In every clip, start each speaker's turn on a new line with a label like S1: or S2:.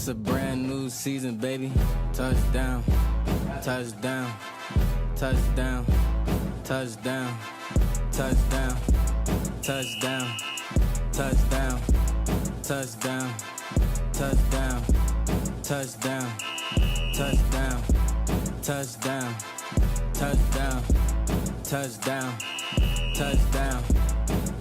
S1: It's a brand new season, baby. Touchdown, touchdown, touchdown, touchdown, touchdown, touchdown, touchdown, touchdown, touchdown, touchdown, touchdown, touchdown, touchdown, touchdown, touchdown,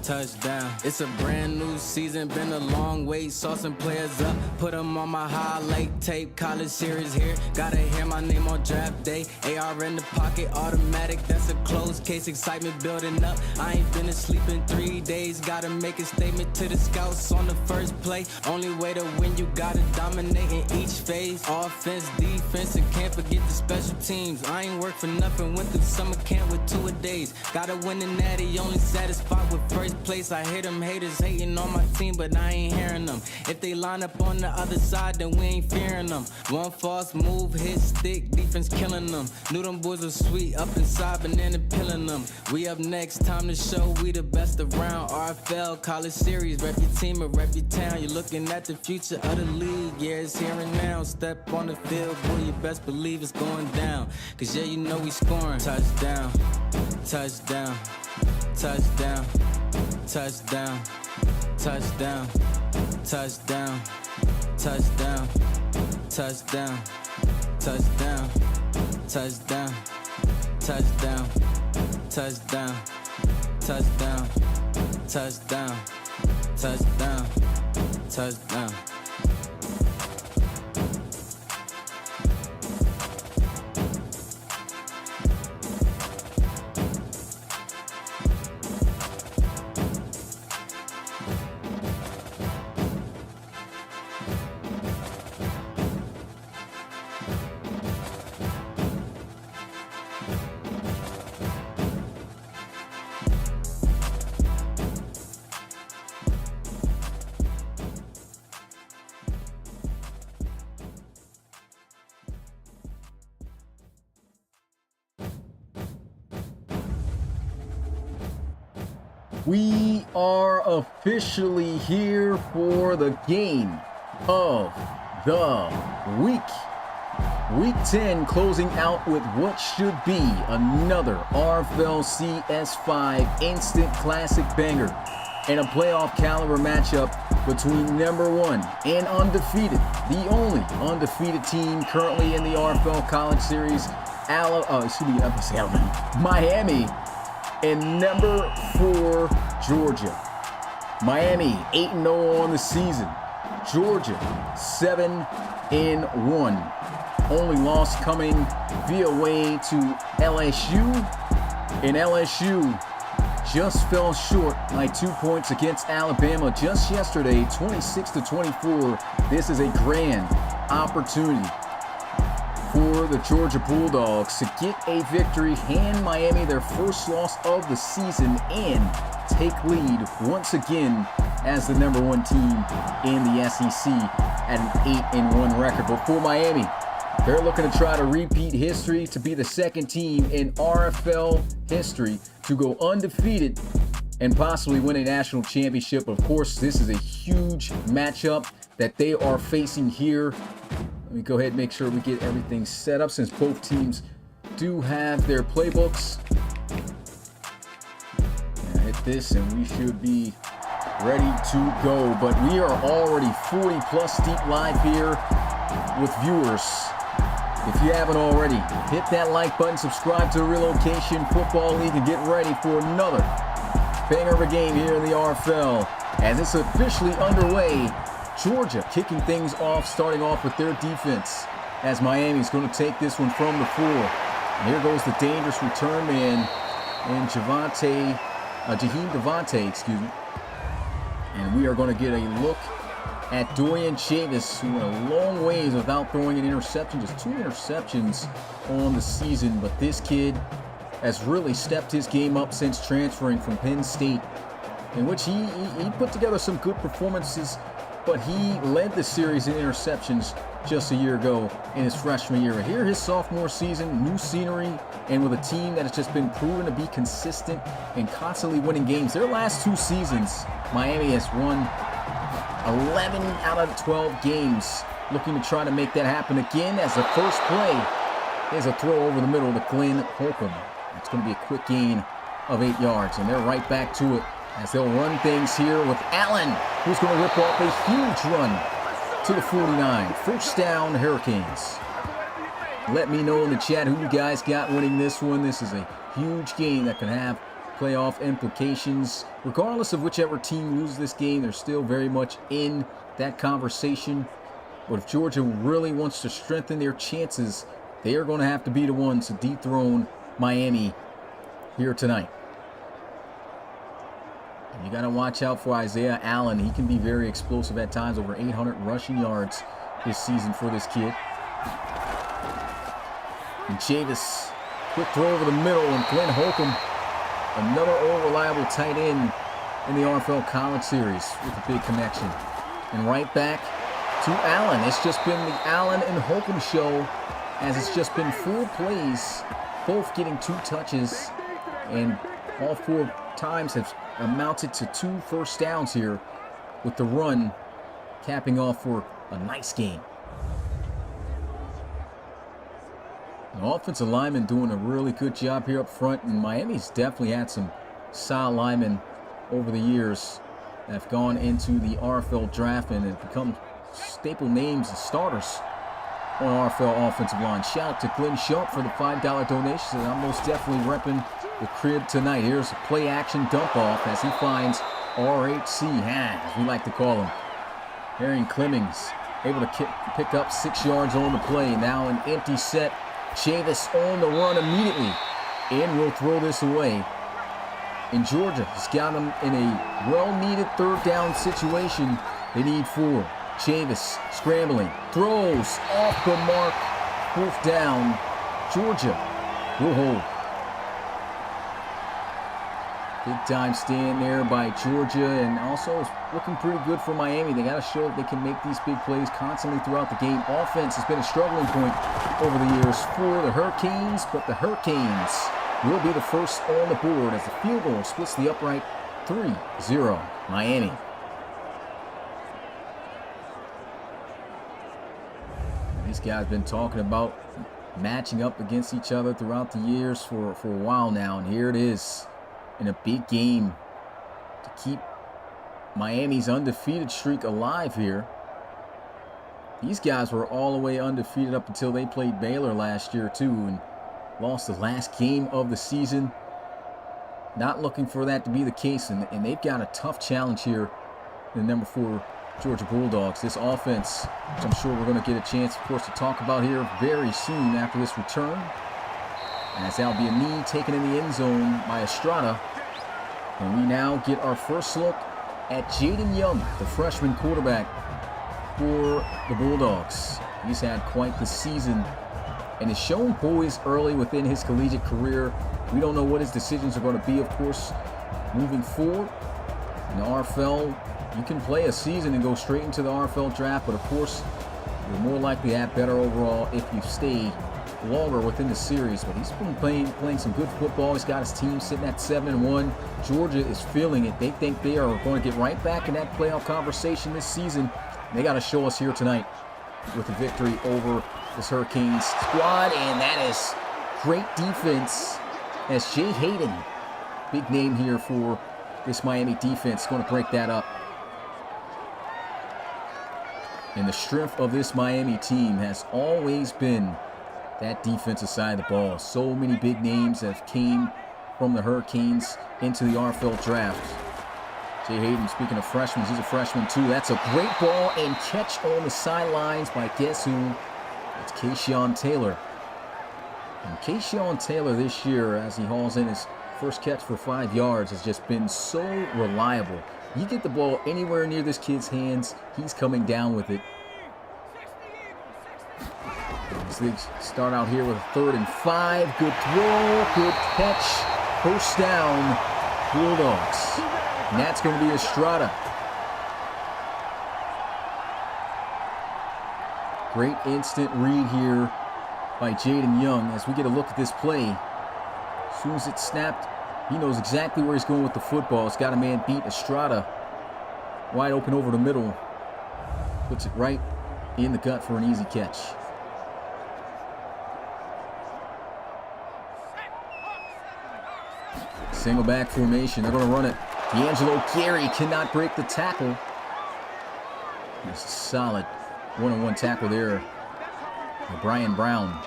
S1: touchdown. It's a brand new season, been a long wait. Saw some players up, put them on my highlight tape. College series here, gotta hear my name on draft day. AR in the pocket, automatic, that's a closed case. Excitement building up, I ain't been asleep in 3 days. Gotta make a statement to the scouts on the first play. Only way to win, you gotta dominate in each phase. Offense, defense, and can't forget the special teams. I ain't worked for nothing, went through summer camp with 2-a-days. Gotta win the natty, only satisfied with first place. I hear them haters hating on my team, but I ain't hearing them. If they line up on the other side, then we ain't fearing them. One false move, hit stick, defense killing them. Knew them boys were sweet, up inside, banana pilling them. We up next, time to show we the best around. RFL, college series, rep your team and rep your town. You're looking at the future of the league, yeah, it's here and now. Step on the field, boy, you best believe it's going down. Cause yeah, you know we scoring. Touchdown, touchdown, touchdown, touchdown, touchdown, touchdown, touchdown, touchdown, touchdown, touchdown, touchdown, touchdown, touchdown, touchdown, touchdown, touchdown.
S2: We are officially here for the game of the week. Week 10 closing out with what should be another RFL CS5 instant classic banger and a playoff caliber matchup between number one and undefeated, the only undefeated team currently in the RFL College Series, Miami, and number 4, Georgia. Miami 8-0 on the season. Georgia 7-1. Only loss coming via way to LSU. And LSU just fell short by 2 points against Alabama just yesterday, 26-24. This is a grand opportunity for the Georgia Bulldogs to get a victory, hand Miami their first loss of the season, and take lead once again as the number one team in the SEC at an 8-1 record. But for Miami, they're looking to try to repeat history to be the second team in RFL history to go undefeated and possibly win a national championship. Of course, this is a huge matchup that they are facing here. Let me go ahead and make sure we get everything set up since both teams do have their playbooks. Hit this and we should be ready to go. But we are already 40 plus deep live here with viewers. If you haven't already, hit that like button, subscribe to Relocation Football League, and get ready for another banger of a game here in the RFL as it's officially underway. Georgia kicking things off, starting off with their defense as Miami's going to take this one from the floor. And here goes the dangerous return man and Jaheim Devontae, excuse me. And we are going to get a look at Dorian Chavis, who went a long ways without throwing an interception, just 2 interceptions on the season. But this kid has really stepped his game up since transferring from Penn State, in which he put together some good performances, but he led the series in interceptions just a year ago in his freshman year. Here, his sophomore season, new scenery, and with a team that has just been proven to be consistent and constantly winning games. Their last 2 seasons, Miami has won 11 out of 12 games looking to try to make that happen again as the first play is a throw over the middle to Glenn Holcomb. That's going to be a quick gain of 8 yards, and they're right back to it as they'll run things here with Allen, who's going to rip off a huge run to the 49. First down, Hurricanes. Let me know in the chat who you guys got winning this one. This is a huge game that can have playoff implications. Regardless of whichever team loses this game, they're still very much in that conversation. But if Georgia really wants to strengthen their chances, they are going to have to be the ones to dethrone Miami here tonight. And you got to watch out for Isaiah Allen. He can be very explosive at times, over 800 rushing yards this season for this kid. And Chavis, quick throw over the middle, and Glenn Holcomb, another all-reliable tight end in the RFL College Series with a big connection. And right back to Allen. It's just been the Allen and Holcomb show, as it's just been 4 plays, both getting 2 touches, and all 4 times have amounted to 2 first downs here, with the run capping off for a nice game. The offensive linemen doing a really good job here up front, and Miami's definitely had some solid linemen over the years that have gone into the RFL draft and have become staple names and starters on RFL offensive line. Shout out to Glenn Sharp for the $5 donation, and I'm most definitely repping the crib tonight. Here's a play action dump off as he finds RHC, as we like to call him. Arian Clemmings able to pick up 6 yards on the play. Now an empty set. Chavis on the run immediately, and will throw this away. And Georgia has got them in a well-needed 3rd down situation. They need 4. Chavis scrambling, throws off the mark, 4th down. Georgia will hold. Big time stand there by Georgia, and also it's looking pretty good for Miami. They got to show that they can make these big plays constantly throughout the game. Offense has been a struggling point over the years for the Hurricanes, but the Hurricanes will be the first on the board as the field goal splits the upright 3-0 Miami. These guys have been talking about matching up against each other throughout the years for a while now, and here it is in a big game to keep Miami's undefeated streak alive here. These guys were all the way undefeated up until they played Baylor last year too, and lost the last game of the season. Not looking for that to be the case, and they've got a tough challenge here in the number 4 Georgia Bulldogs. This offense, which I'm sure we're going to get a chance, of course, to talk about here very soon after this return. As that'll be a knee taken in the end zone by Estrada. And we now get our first look at Jaden Young, the freshman quarterback for the Bulldogs. He's had quite the season and has shown poise early within his collegiate career. We don't know what his decisions are going to be, of course, moving forward. In the RFL, you can play a season and go straight into the RFL draft, but of course, you're more likely to have better overall if you stay longer within the series. But he's been playing some good football. He's got his team sitting at 7-1. Georgia is feeling it. They think they are going to get right back in that playoff conversation this season. They got to show us here tonight with a victory over this Hurricanes squad, and that is great defense as Jay Hayden, big name here for this Miami defense, going to break that up. And the strength of this Miami team has always been that defensive side of the ball. So many big names that came from the Hurricanes into the RFL draft. Jay Hayden, speaking of freshmen, he's a freshman too. That's a great ball and catch on the sidelines by guess who? It's Kayshawn Taylor. And Kayshawn Taylor this year, as he hauls in his first catch for 5 yards, has just been so reliable. You get the ball anywhere near this kid's hands, he's coming down with it. So they start out here with a 3rd and 5. Good throw, good catch, first down, Bulldogs. And that's going to be Estrada. Great instant read here by Jaden Young as we get a look at this play. As soon as it's snapped, he knows exactly where he's going with the football. It's got a man beat. Estrada wide open over the middle. Puts it right in the gut for an easy catch. Single back formation. They're going to run it. D'Angelo Gary cannot break the tackle. It's a solid one-on-one tackle there. Brian Brown.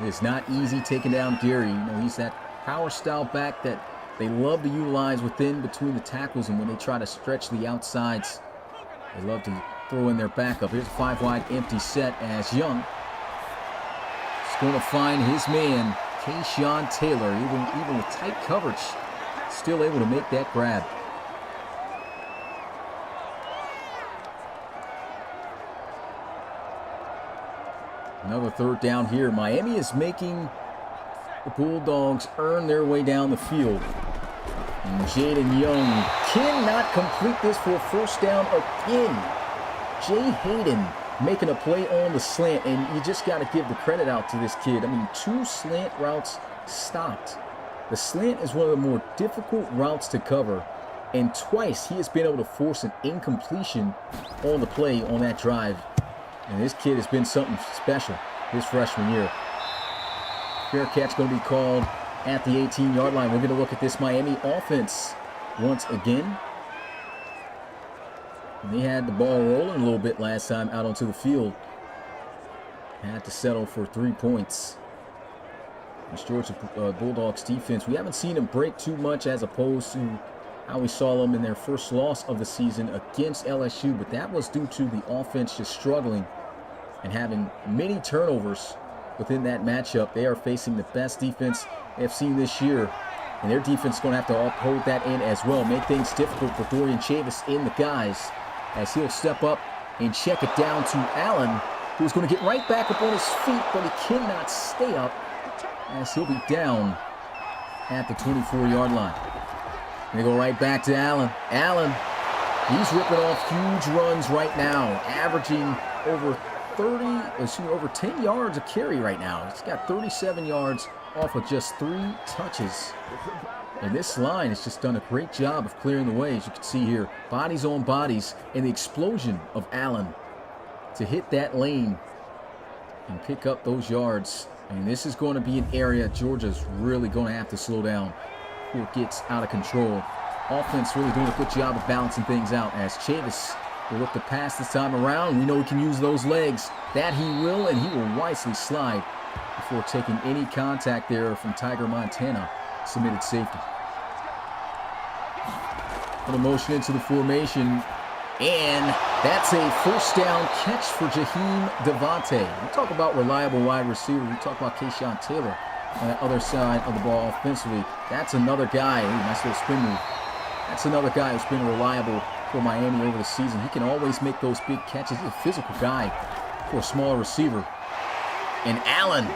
S2: It's not easy taking down Gary. You know, he's that power style back that they love to utilize within between the tackles, and when they try to stretch the outsides, they love to throw in their backup. Here's a 5-wide empty set as Young is going to find his man, Keyshawn Taylor, even with tight coverage, still able to make that grab. Another third down here. Miami is making the Bulldogs earn their way down the field. And Jaden Young cannot complete this for a first down again. Jay Hayden making a play on the slant, and you just got to give the credit out to this kid. I mean, 2 slant routes stopped. The slant is one of the more difficult routes to cover, and twice he has been able to force an incompletion on the play on that drive. And this kid has been something special his freshman year. Fair catch going to be called at the 18-yard line. We're going to look at this Miami offense once again. And they had the ball rolling a little bit last time out onto the field. Had to settle for 3 points. This Georgia Bulldogs defense, we haven't seen them break too much as opposed to how we saw them in their first loss of the season against LSU, but that was due to the offense just struggling and having many turnovers within that matchup. They are facing the best defense they have seen this year, and their defense is going to have to uphold that in as well, make things difficult for Dorian Chavis in the guys as he'll step up and check it down to Allen, who's going to get right back up on his feet, but he cannot stay up as he'll be down at the 24-yard line. They go right back to Allen. Allen, he's ripping off huge runs right now, averaging over 10 yards a carry right now. He's got 37 yards off of just 3 touches. And this line has just done a great job of clearing the way, as you can see here. Bodies on bodies, and the explosion of Allen to hit that lane and pick up those yards. And this is going to be an area Georgia's really going to have to slow down before it gets out of control. Offense really doing a good job of balancing things out as Chavis will look to pass this time around. We know he can use those legs. That he will, and he will wisely slide before taking any contact there from Tiger Montana, submitted safety. Put a motion into the formation, and that's a first down catch for Jaheim Devontae. We talk about reliable wide receiver. We talk about Keyshawn Taylor on the other side of the ball offensively. That's another guy. Ooh, nice little spin move. That's another guy who's been reliable for Miami over the season. He can always make those big catches. He's a physical guy for a smaller receiver. And Allen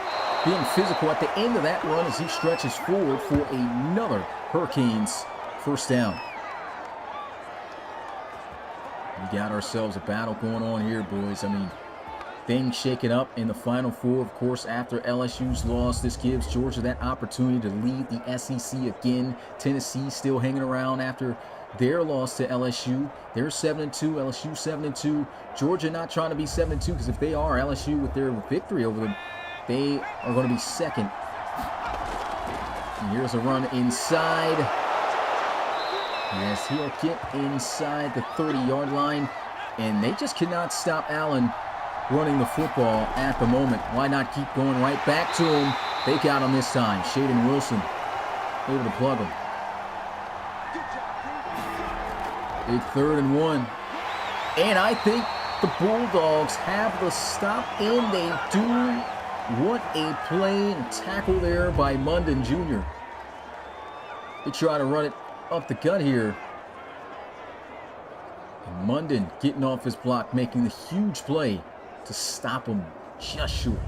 S2: being physical at the end of that run as he stretches forward for another Hurricanes first down. We got ourselves a battle going on here, boys. I mean, things shaking up in the Final Four, of course, after LSU's loss. This gives Georgia that opportunity to lead the SEC again. Tennessee still hanging around after their loss to LSU. They're 7-2, LSU 7-2. Georgia not trying to be 7-2, because if they are, LSU with their victory over them, they are going to be second. And here's a run inside. Yes, he'll get inside the 30-yard line, and they just cannot stop Allen running the football at the moment. Why not keep going right back to him? They got him this time. Shaden Wilson able to plug him. Big 3rd and 1. And I think the Bulldogs have the stop, and they do. What a play and tackle there by Munden Jr. They try to run it up the gut here. And Munden getting off his block, making the huge play to stop him just short.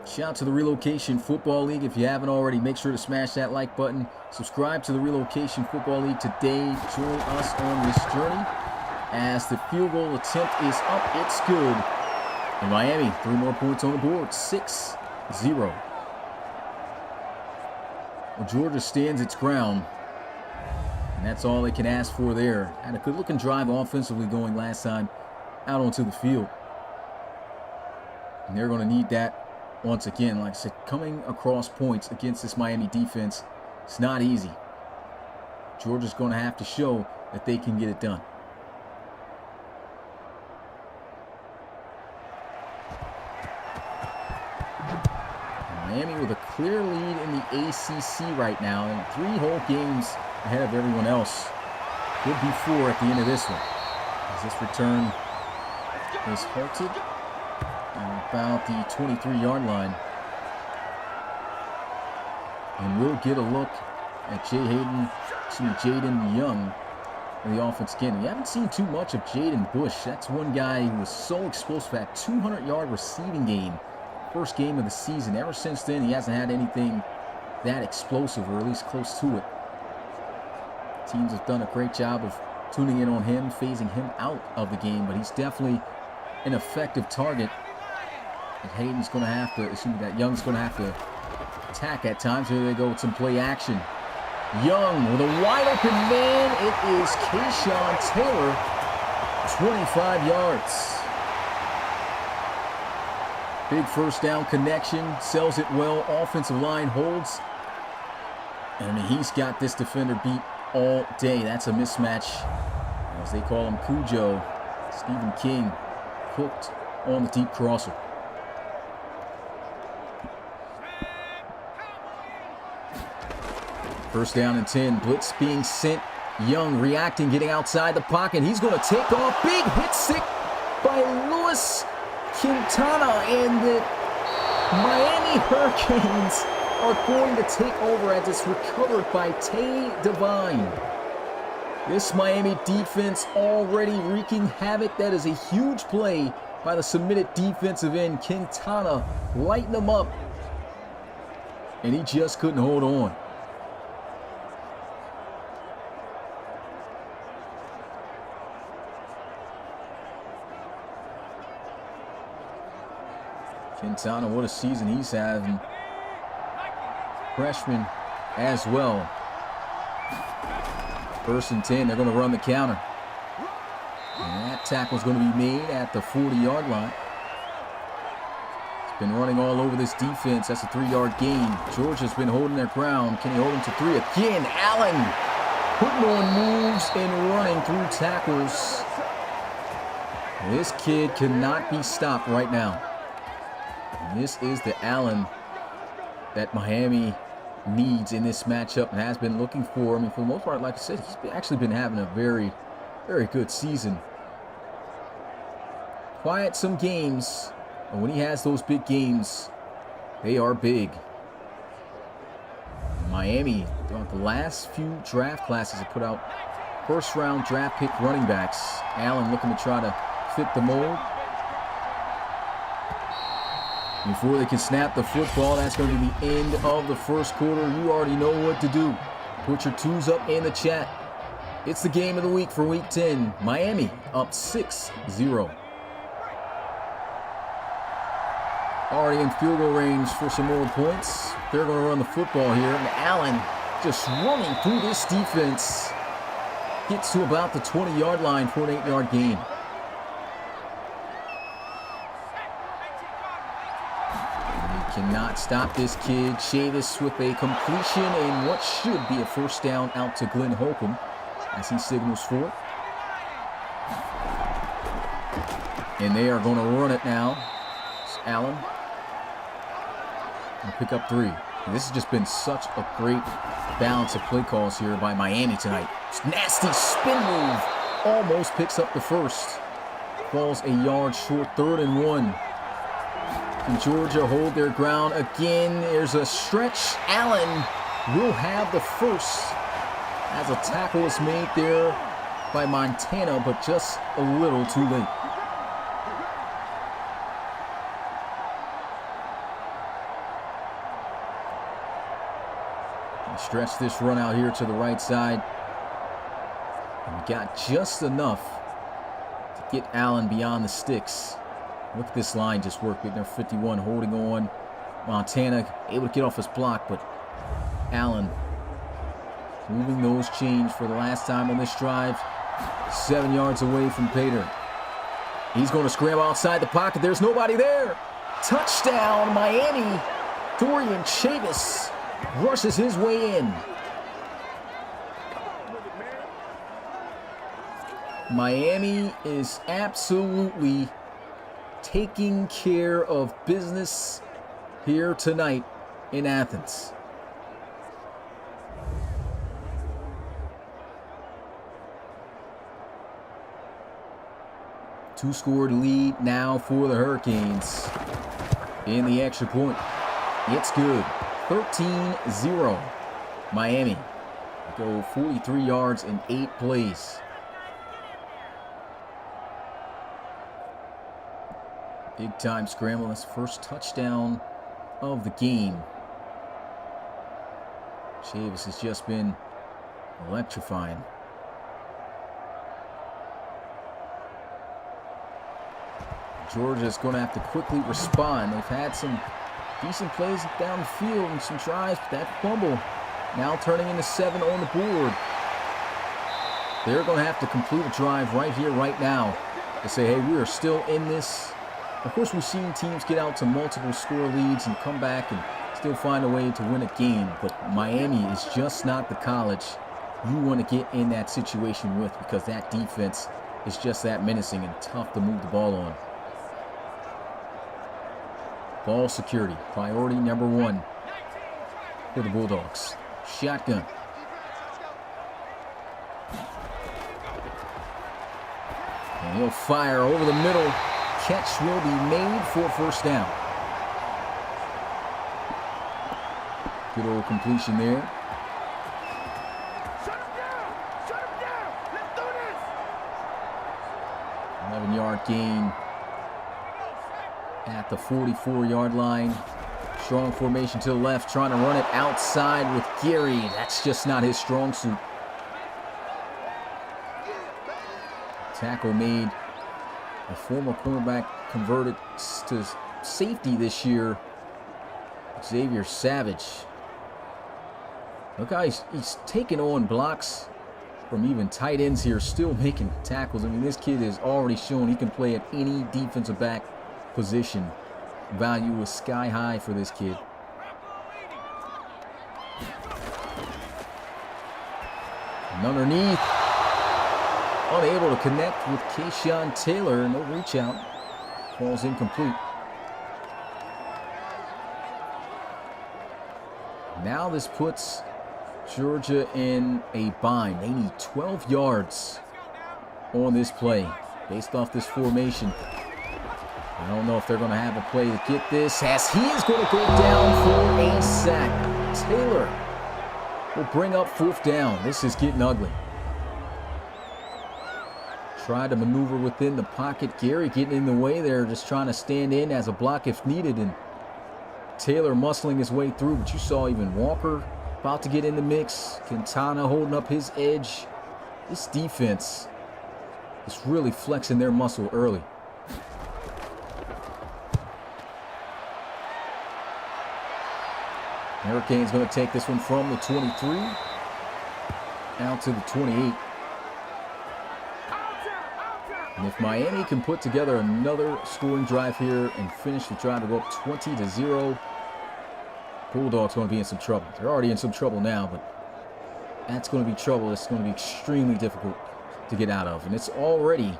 S2: Shout out to the Relocation Football League. If you haven't already, make sure to smash that like button. Subscribe to the Relocation Football League today. Join us on this journey. As the field goal attempt is up, it's good. And Miami, 3 more points on the board, 6-0. Well, Georgia stands its ground. And that's all they can ask for there. Had a good-looking drive offensively going last time out onto the field. And they're going to need that once again. Like I said, coming across points against this Miami defense, it's not easy. Georgia's going to have to show that they can get it done. Miami with a clear lead in the ACC right now, and 3 whole games ahead of everyone else. Could be 4 at the end of this one. As this return is halted at about the 23-yard line. And we'll get a look at Jaden Young in the offense again. We haven't seen too much of Jaden Bush. That's one guy who was so explosive, at 200-yard receiving game. First game of the season. Ever since then, he hasn't had anything that explosive, or at least close to it. Teams have done a great job of tuning in on him, phasing him out of the game, but he's definitely an effective target. And Hayden's going to have to, that Young's going to have to attack at times. Here they go with some play action. Young with a wide open man. It is Kayshawn Taylor, 25 yards. Big first down connection, sells it well. Offensive line holds. And he's got this defender beat all day. That's a mismatch, as they call him, Cujo. Stephen King hooked on the deep crosser. First down and 10. Blitz being sent. Young reacting, getting outside the pocket. He's going to take off. Big hit stick by Lewis Quintana, and the Miami Hurricanes are going to take over as it's recovered by Tay Devine. This Miami defense already wreaking havoc. That is a huge play by the submitted defensive end. Quintana lighting them up, and he just couldn't hold on. Quintana, what a season he's having. Freshman as well. First and 10, they're going to run the counter. And that tackle's going to be made at the 40-yard line. It's been running all over this defense. That's a 3-yard gain. Georgia's been holding their ground. Can he hold them to 3 again? Allen putting on moves and running through tackles. This kid cannot be stopped right now. And this is the Allen that Miami needs in this matchup and has been looking for. I mean, for the most part, like I said, he's actually been having a very, very good season. Quiet some games, and when he has those big games, they are big. Miami, throughout the last few draft classes, have put out first-round draft pick running backs. Allen looking to try to fit the mold. Before they can snap the football, that's going to be the end of the first quarter. You already know what to do. Put your twos up in the chat. It's the game of the week for Week 10. Miami up 6-0. Already in field goal range for some more points. They're going to run the football here. And Allen just running through this defense. Gets to about the 20-yard line for an 8-yard gain. Cannot stop this kid. Chavis with a completion and what should be a first down out to Glenn Holcomb as he signals for it. And they are going to run it now. It's Allen. Going to pick up 3. And this has just been such a great balance of play calls here by Miami tonight. It's nasty spin move. Almost picks up the first. Falls a yard short. 3rd and 1. Can Georgia hold their ground again? There's a stretch. Allen will have the first as a tackle is made there by Montana, but just a little too late. Stretch this run out here to the right side. And got just enough to get Allen beyond the sticks. Look at this line just work. They're 51 holding on. Montana able to get off his block, but Allen moving those chains for the last time on this drive. 7 yards away from Pater. He's going to scramble outside the pocket. There's nobody there. Touchdown, Miami. Dorian Chavis rushes his way in. Miami is absolutely taking care of business here tonight in Athens. Two-score lead now for the Hurricanes in the extra point. It's good. 13-0. Miami go 43 yards in 8 plays. Big time scramble. That's the first touchdown of the game. Chavis has just been electrifying. Georgia's going to have to quickly respond. They've had some decent plays down the field and some tries, but that fumble now turning into 7 on the board. They're going to have to complete a drive right here, right now to say, hey, we are still in this. Of course, we've seen teams get out to multiple score leads and come back and still find a way to win a game, but Miami is just not the college you want to get in that situation with, because that defense is just that menacing and tough to move the ball on. Ball security, priority number 1 for the Bulldogs. Shotgun. And he'll fire over the middle. Catch will be made for first down. Good old completion there.
S3: Shut him down! Shut him down! Let's do this!
S2: 11-yard gain at the 44-yard line. Strong formation to the left, trying to run it outside with Gary. That's just not his strong suit. Tackle made. A former cornerback converted to safety this year, Xavier Savage. Look how he's taking on blocks from even tight ends here, still making tackles. I mean, this kid has already shown he can play at any defensive back position. Value is sky high for this kid. And underneath, unable to connect with Keyshawn Taylor. No reach out. Ball's incomplete. Now this puts Georgia in a bind. They need 12 yards on this play based off this formation. I don't know if they're going to have a play to get this, as he is going to go down for a sack. Taylor will bring up 4th down. This is getting ugly. Tried to maneuver within the pocket. Gary getting in the way there, just trying to stand in as a block if needed, and Taylor muscling his way through. But you saw even Walker about to get in the mix. Quintana holding up his edge. This defense is really flexing their muscle early. Hurricanes going to take this one from the 23 out to the 28. And if Miami can put together another scoring drive here and finish the drive to go up 20-0, Bulldogs going to be in some trouble. They're already in some trouble now, but that's going to be trouble that's going to be extremely difficult to get out of. And it's already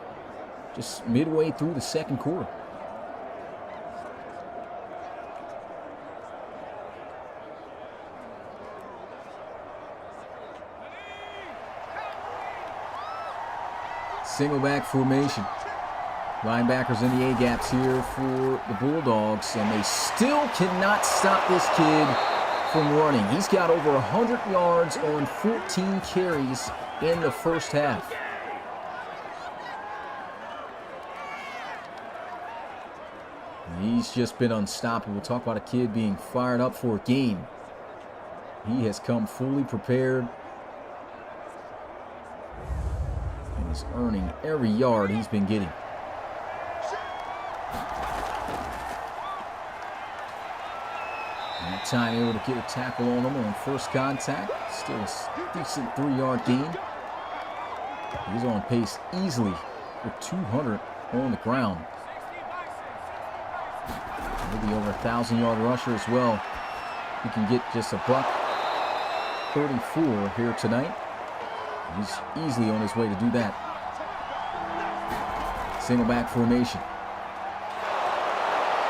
S2: just midway through the second quarter. Single back formation. Linebackers in the A-gaps here for the Bulldogs, and they still cannot stop this kid from running. He's got over 100 yards on 14 carries in the first half. He's just been unstoppable. Talk about a kid being fired up for a game. He has come fully prepared and is earning every yard he's been getting. That time able to get a tackle on him on first contact. Still a decent 3-yard gain. He's on pace easily for 200 on the ground. Maybe over a 1,000-yard rusher as well. He can get just a buck 34 here tonight. He's easily on his way to do that. Single back formation.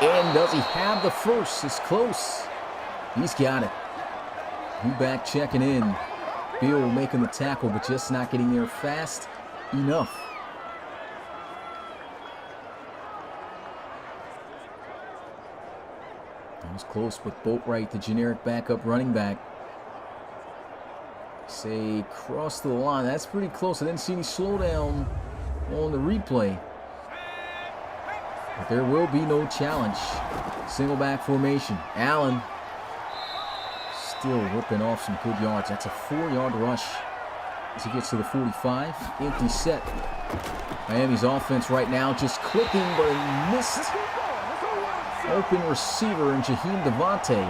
S2: And does he have the first? It's close. He's got it. New back checking in. Bill making the tackle, but just not getting there fast enough. That was close, but Boatwright, the generic backup running back. Say cross the line. That's pretty close. I didn't see any slowdown on the replay. But there will be no challenge. Single back formation. Allen still ripping off some good yards. That's a 4-yard rush as he gets to the 45. Empty set. Miami's offense right now just clicking, but a missed open receiver in Jaheim Devontae.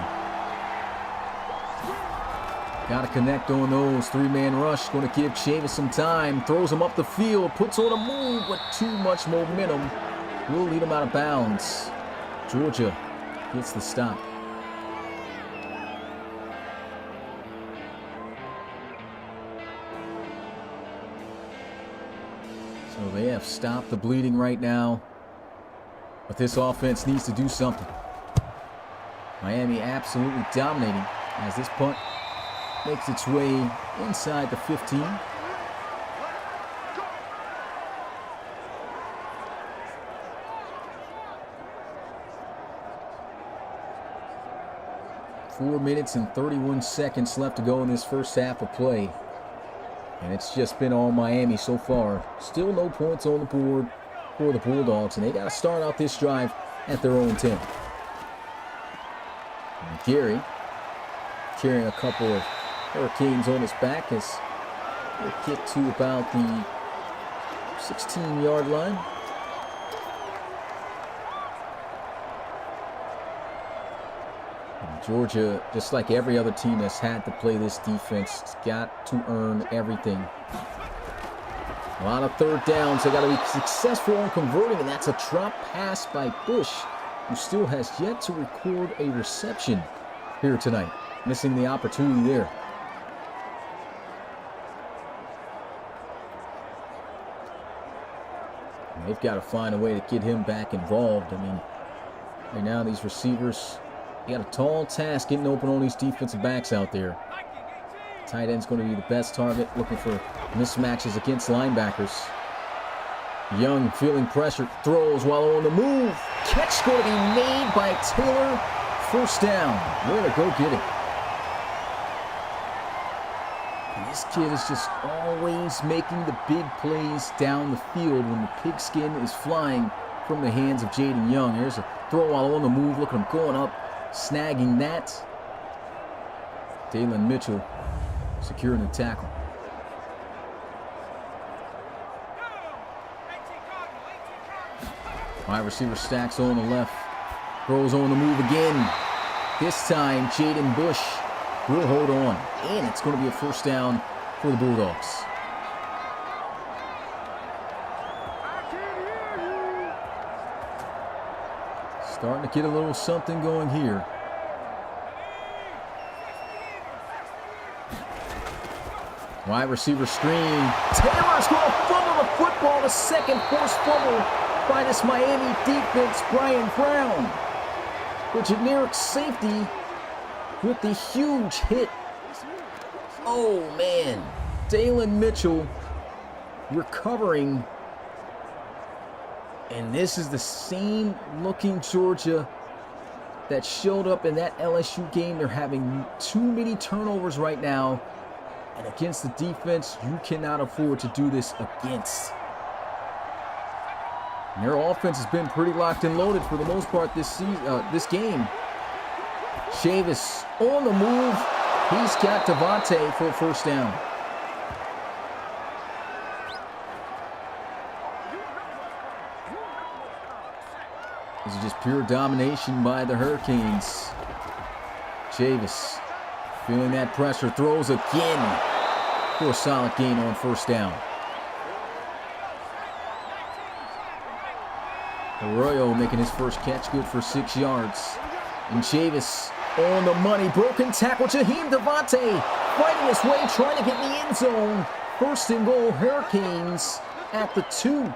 S2: Got to connect on those. 3-man rush. Going to give Chavis some time. Throws him up the field. Puts on a move, but too much momentum. Will lead him out of bounds. Georgia gets the stop. So they have stopped the bleeding right now. But this offense needs to do something. Miami absolutely dominating as this punt makes its way inside the 15. Four minutes and 31 seconds left to go in this first half of play. And it's just been all Miami so far. Still no points on the board for the Bulldogs, and they got to start out this drive at their own 10. And Gary carrying a couple of Hurricanes on his back as they get to about the 16-yard line. And Georgia, just like every other team that's had to play this defense, has got to earn everything. A lot of third downs. They got to be successful in converting, and that's a drop pass by Bush, who still has yet to record a reception here tonight. Missing the opportunity there. And they've got to find a way to get him back involved. I mean, right now these receivers, they got a tall task getting open on these defensive backs out there. Tight end's going to be the best target, looking for mismatches against linebackers. Young feeling pressure, throws while on the move. Catch going to be made by Taylor. First down. Way to go get it. And this kid is just always making the big plays down the field when the pigskin is flying from the hands of Jaden Young. Here's a throw while on the move. Look at him going up, snagging that. Dalen Mitchell securing the tackle. Wide receiver stacks on the left. Throws on the move again. This time, Jaden Bush will hold on. And it's going to be a first down for the Bulldogs. Starting to get a little something going here. Wide receiver screen. Taylor's going to fumble the football. The second forced fumble by this Miami defense. Brian Brown, the generic safety, with the huge hit. Oh man, Dalen Mitchell recovering. And this is the same looking Georgia that showed up in that LSU game. They're having too many turnovers right now. And against the defense, you cannot afford to do this against. And their offense has been pretty locked and loaded for the most part this season, this game. Chavis on the move. He's got Devontae for a first down. This is just pure domination by the Hurricanes. Chavis feeling that pressure, throws again for a solid gain on first down. Arroyo making his first catch, good for 6 yards. And Chavis on the money, broken tackle. Jaheim Devontae fighting his way, trying to get in the end zone. First and goal, Hurricanes at the 2.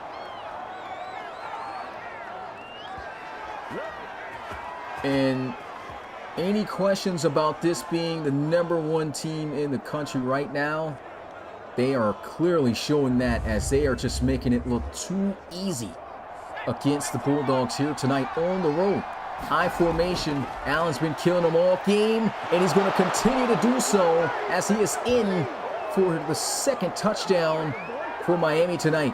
S2: And any questions about this being the #1 team in the country right now? They are clearly showing that, as they are just making it look too easy against the Bulldogs here tonight on the road. High formation. Allen's been killing them all game, and he's going to continue to do so as he is in for the second touchdown for Miami tonight.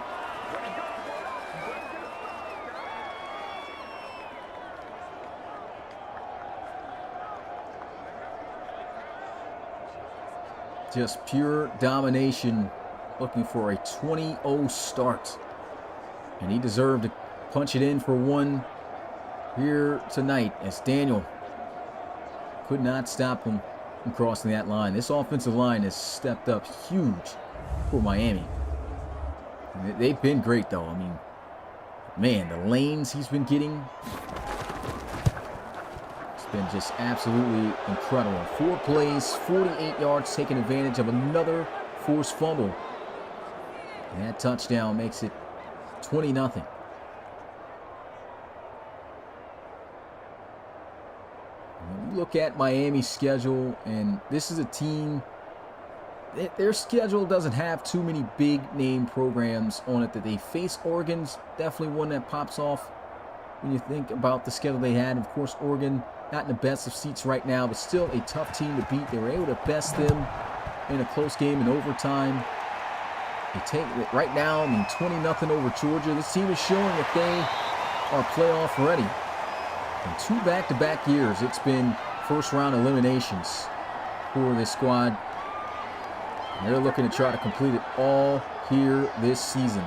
S2: Just pure domination, looking for a 20-0 start. And he deserved to punch it in for one here tonight, as Daniel could not stop him from crossing that line. This offensive line has stepped up huge for Miami. They've been great, though. I mean, man, the lanes he's been getting, it's been just absolutely incredible. 4 plays, 48 yards, taking advantage of another forced fumble. And that touchdown makes it 20-0. When you look at Miami's schedule, and this is a team, their schedule doesn't have too many big name programs on it that they face. Oregon's definitely one that pops off when you think about the schedule they had. Of course, Oregon not in the best of seats right now, but still a tough team to beat. They were able to best them in a close game in overtime. They take it right now, I mean, 20-0 over Georgia. This team is showing that they are playoff ready. In 2 back-to-back years, it's been first-round eliminations for this squad. And they're looking to try to complete it all here this season.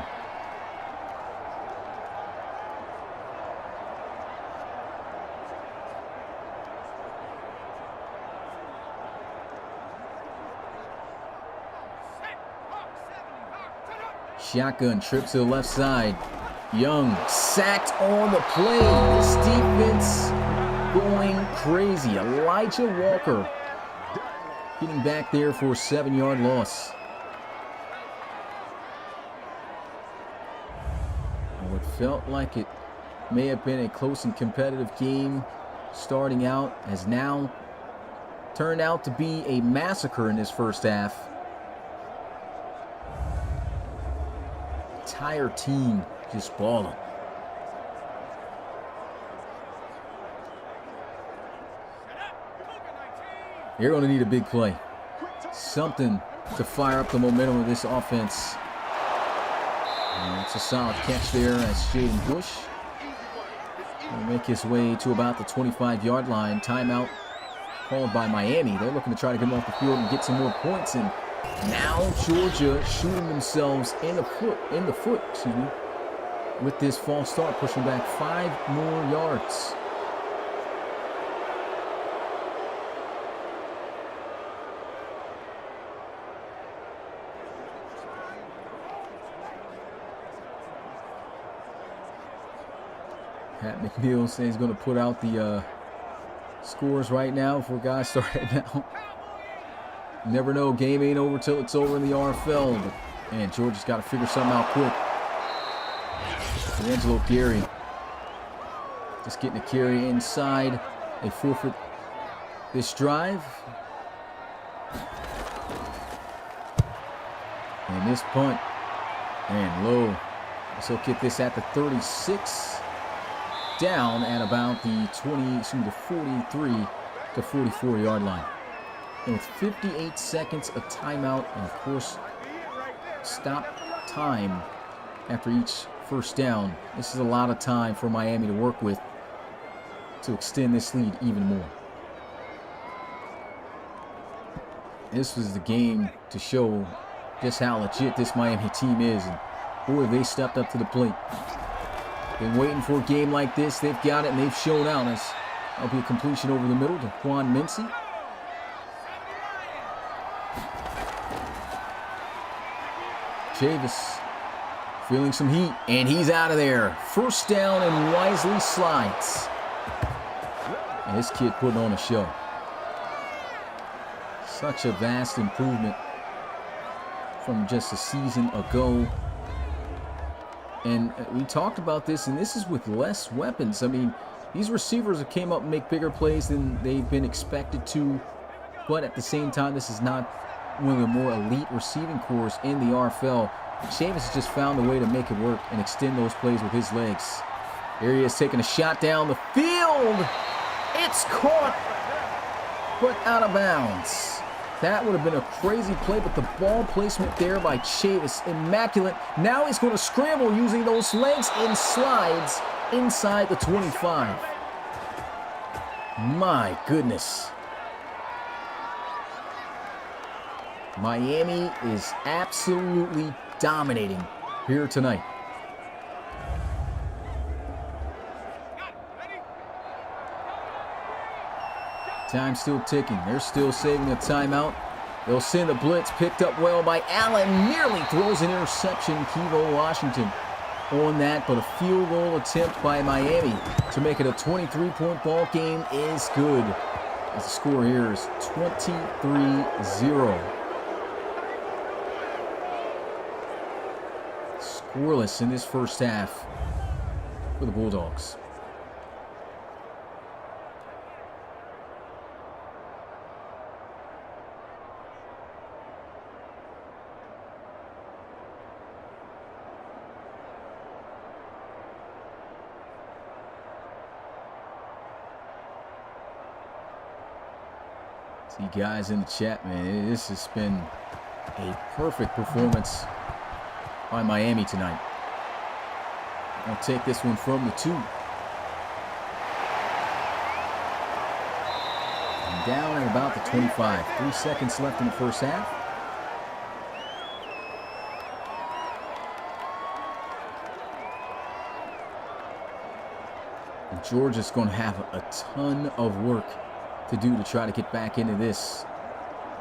S2: Shotgun, trip to the left side. Young sacked on the play. This defense going crazy. Elijah Walker getting back there for a 7-yard loss. What felt like it may have been a close and competitive game starting out has now turned out to be a massacre in this first half. Entire team just balling. You're going to need a big play. Something to fire up the momentum of this offense. And it's a solid catch there as Jaden Bush will make his way to about the 25-yard line. Timeout called by Miami. They're looking to try to get him off the field and get some more points. And now Georgia shooting themselves in the foot, with this false start, pushing back 5 more yards. Pat McNeil says he's going to put out the scores right now before guys start heading out. Never know, game ain't over till it's over in the RFL. But, man, Georgia's got to figure something out quick. Angelo Gary just getting a carry inside. They forfeit this drive. And this punt, and low. So he'll get this at the 36, down at about the 43 to 44 yard line. And with 58 seconds, a timeout, and of course, stop time after each first down. This is a lot of time for Miami to work with to extend this lead even more. This was the game to show just how legit this Miami team is. And boy, they stepped up to the plate. Been waiting for a game like this. They've got it, and they've shown out. That'll be a completion over the middle to Juan Mincy. Chavis feeling some heat, and he's out of there. First down, and wisely slides. And this kid putting on a show. Such a vast improvement from just a season ago. And we talked about this, and this is with less weapons. I mean, these receivers have came up and make bigger plays than they've been expected to. But at the same time, this is not one of the more elite receiving corps in the RFL. Chavis has just found a way to make it work and extend those plays with his legs. Here he is taking a shot down the field. It's caught, but out of bounds. That would have been a crazy play, but the ball placement there by Chavis, immaculate. Now he's going to scramble using those legs and slides inside the 25. My goodness. Miami is absolutely dominating here tonight. Time still ticking. They're still saving a timeout. They'll send a blitz, picked up well by Allen. Nearly throws an interception. Kevo Washington on that, but a field goal attempt by Miami to make it a 23-point ball game is good. As the score here is 23-0. Scoreless in this first half for the Bulldogs. See guys in the chat, man, this has been a perfect performance by Miami tonight. I'll take this one from the 2. And down at about the 25. 3 seconds left in the first half. And Georgia's going to have a ton of work to do to try to get back into this.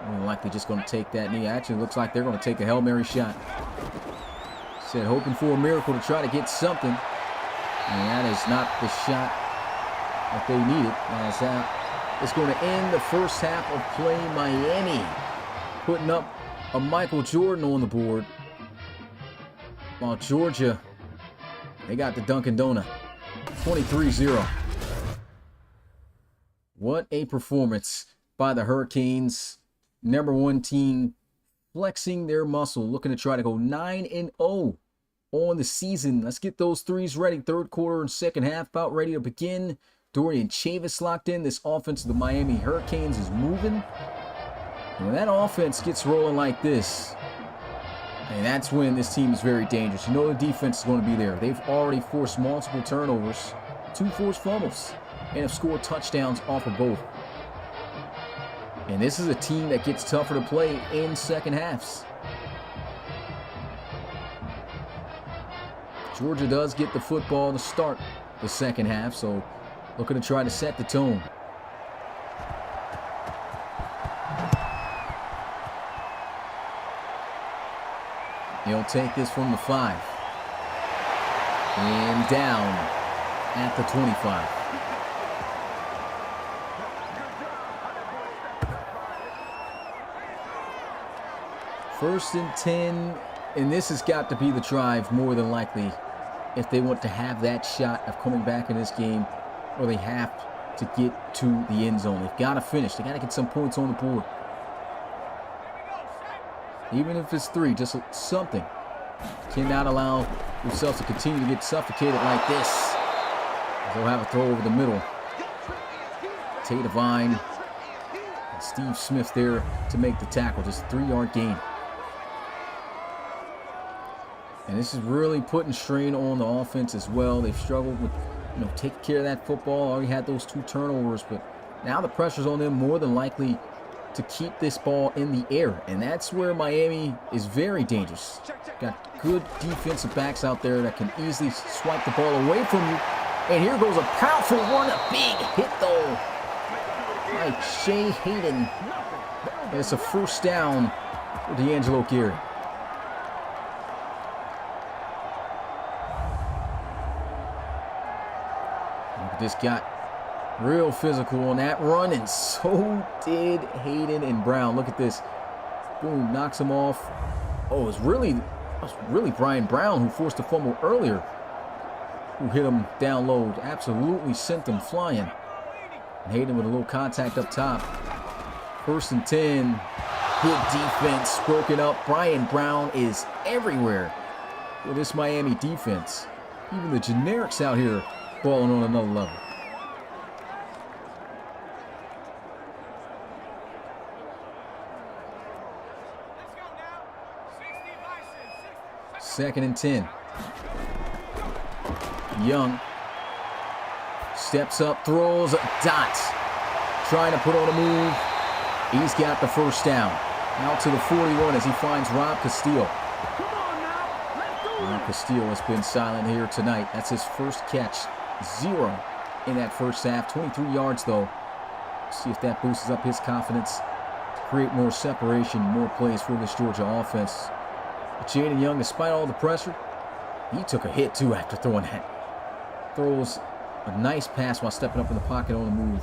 S2: More than likely just going to take that knee. Actually, looks like they're going to take a Hail Mary shot. Said hoping for a miracle to try to get something. And that is not the shot that they needed. As that is going to end the first half of play. Miami putting up a Michael Jordan on the board. While Georgia, they got the Dunkin' Donut. 23-0. What a performance by the Hurricanes. #1 team flexing their muscle, looking to try to go 9-0 on the season. Let's get those threes ready. Third quarter and second half about ready to begin. Dorian Chavis locked in. This offense of the Miami Hurricanes is moving. And when that offense gets rolling like this, and that's when this team is very dangerous. You know the defense is going to be there. They've already forced multiple turnovers, 2 forced fumbles, and have scored touchdowns off of both. And this is a team that gets tougher to play in second halves. Georgia does get the football to start the second half, so looking to try to set the tone. He'll take this from the 5. And down at the 25. First and 10, and this has got to be the drive more than likely if they want to have that shot of coming back in this game, or they have to get to the end zone. They've got to finish. They got to get some points on the board. Even if it's 3, just something. Cannot allow themselves to continue to get suffocated like this. They'll have a throw over the middle. Tay Devine and Steve Smith there to make the tackle. Just a 3-yard gain. And this is really putting strain on the offense as well. They've struggled with, taking care of that football. Already had those 2 turnovers, but now the pressure's on them more than likely to keep this ball in the air. And that's where Miami is very dangerous. Got good defensive backs out there that can easily swipe the ball away from you. And here goes a powerful run, a big hit though by Shea Hayden. And it's a first down for D'Angelo Gary. this got real physical on that run, and so did Hayden and Brown. Look at this. Boom, knocks him off. Oh, it was really Brian Brown who forced the fumble earlier, who hit him down low. Absolutely sent him flying. And Hayden with a little contact up top. 1st and 10. Good defense, broken up. Brian Brown is everywhere with this Miami defense. Even the generics out here balling on another level. Second and 10. Young steps up, throws, dots. Trying to put on a move. He's got the first down. Out to the 41 as he finds Rob Castillo. Rob Castillo has been silent here tonight. That's his first catch. 0 in that first half. 23 yards though. See if that boosts up his confidence to create more separation, more plays for this Georgia offense. But Jaden Young, despite all the pressure, he took a hit too after throwing that. Throws a nice pass while stepping up in the pocket on the move.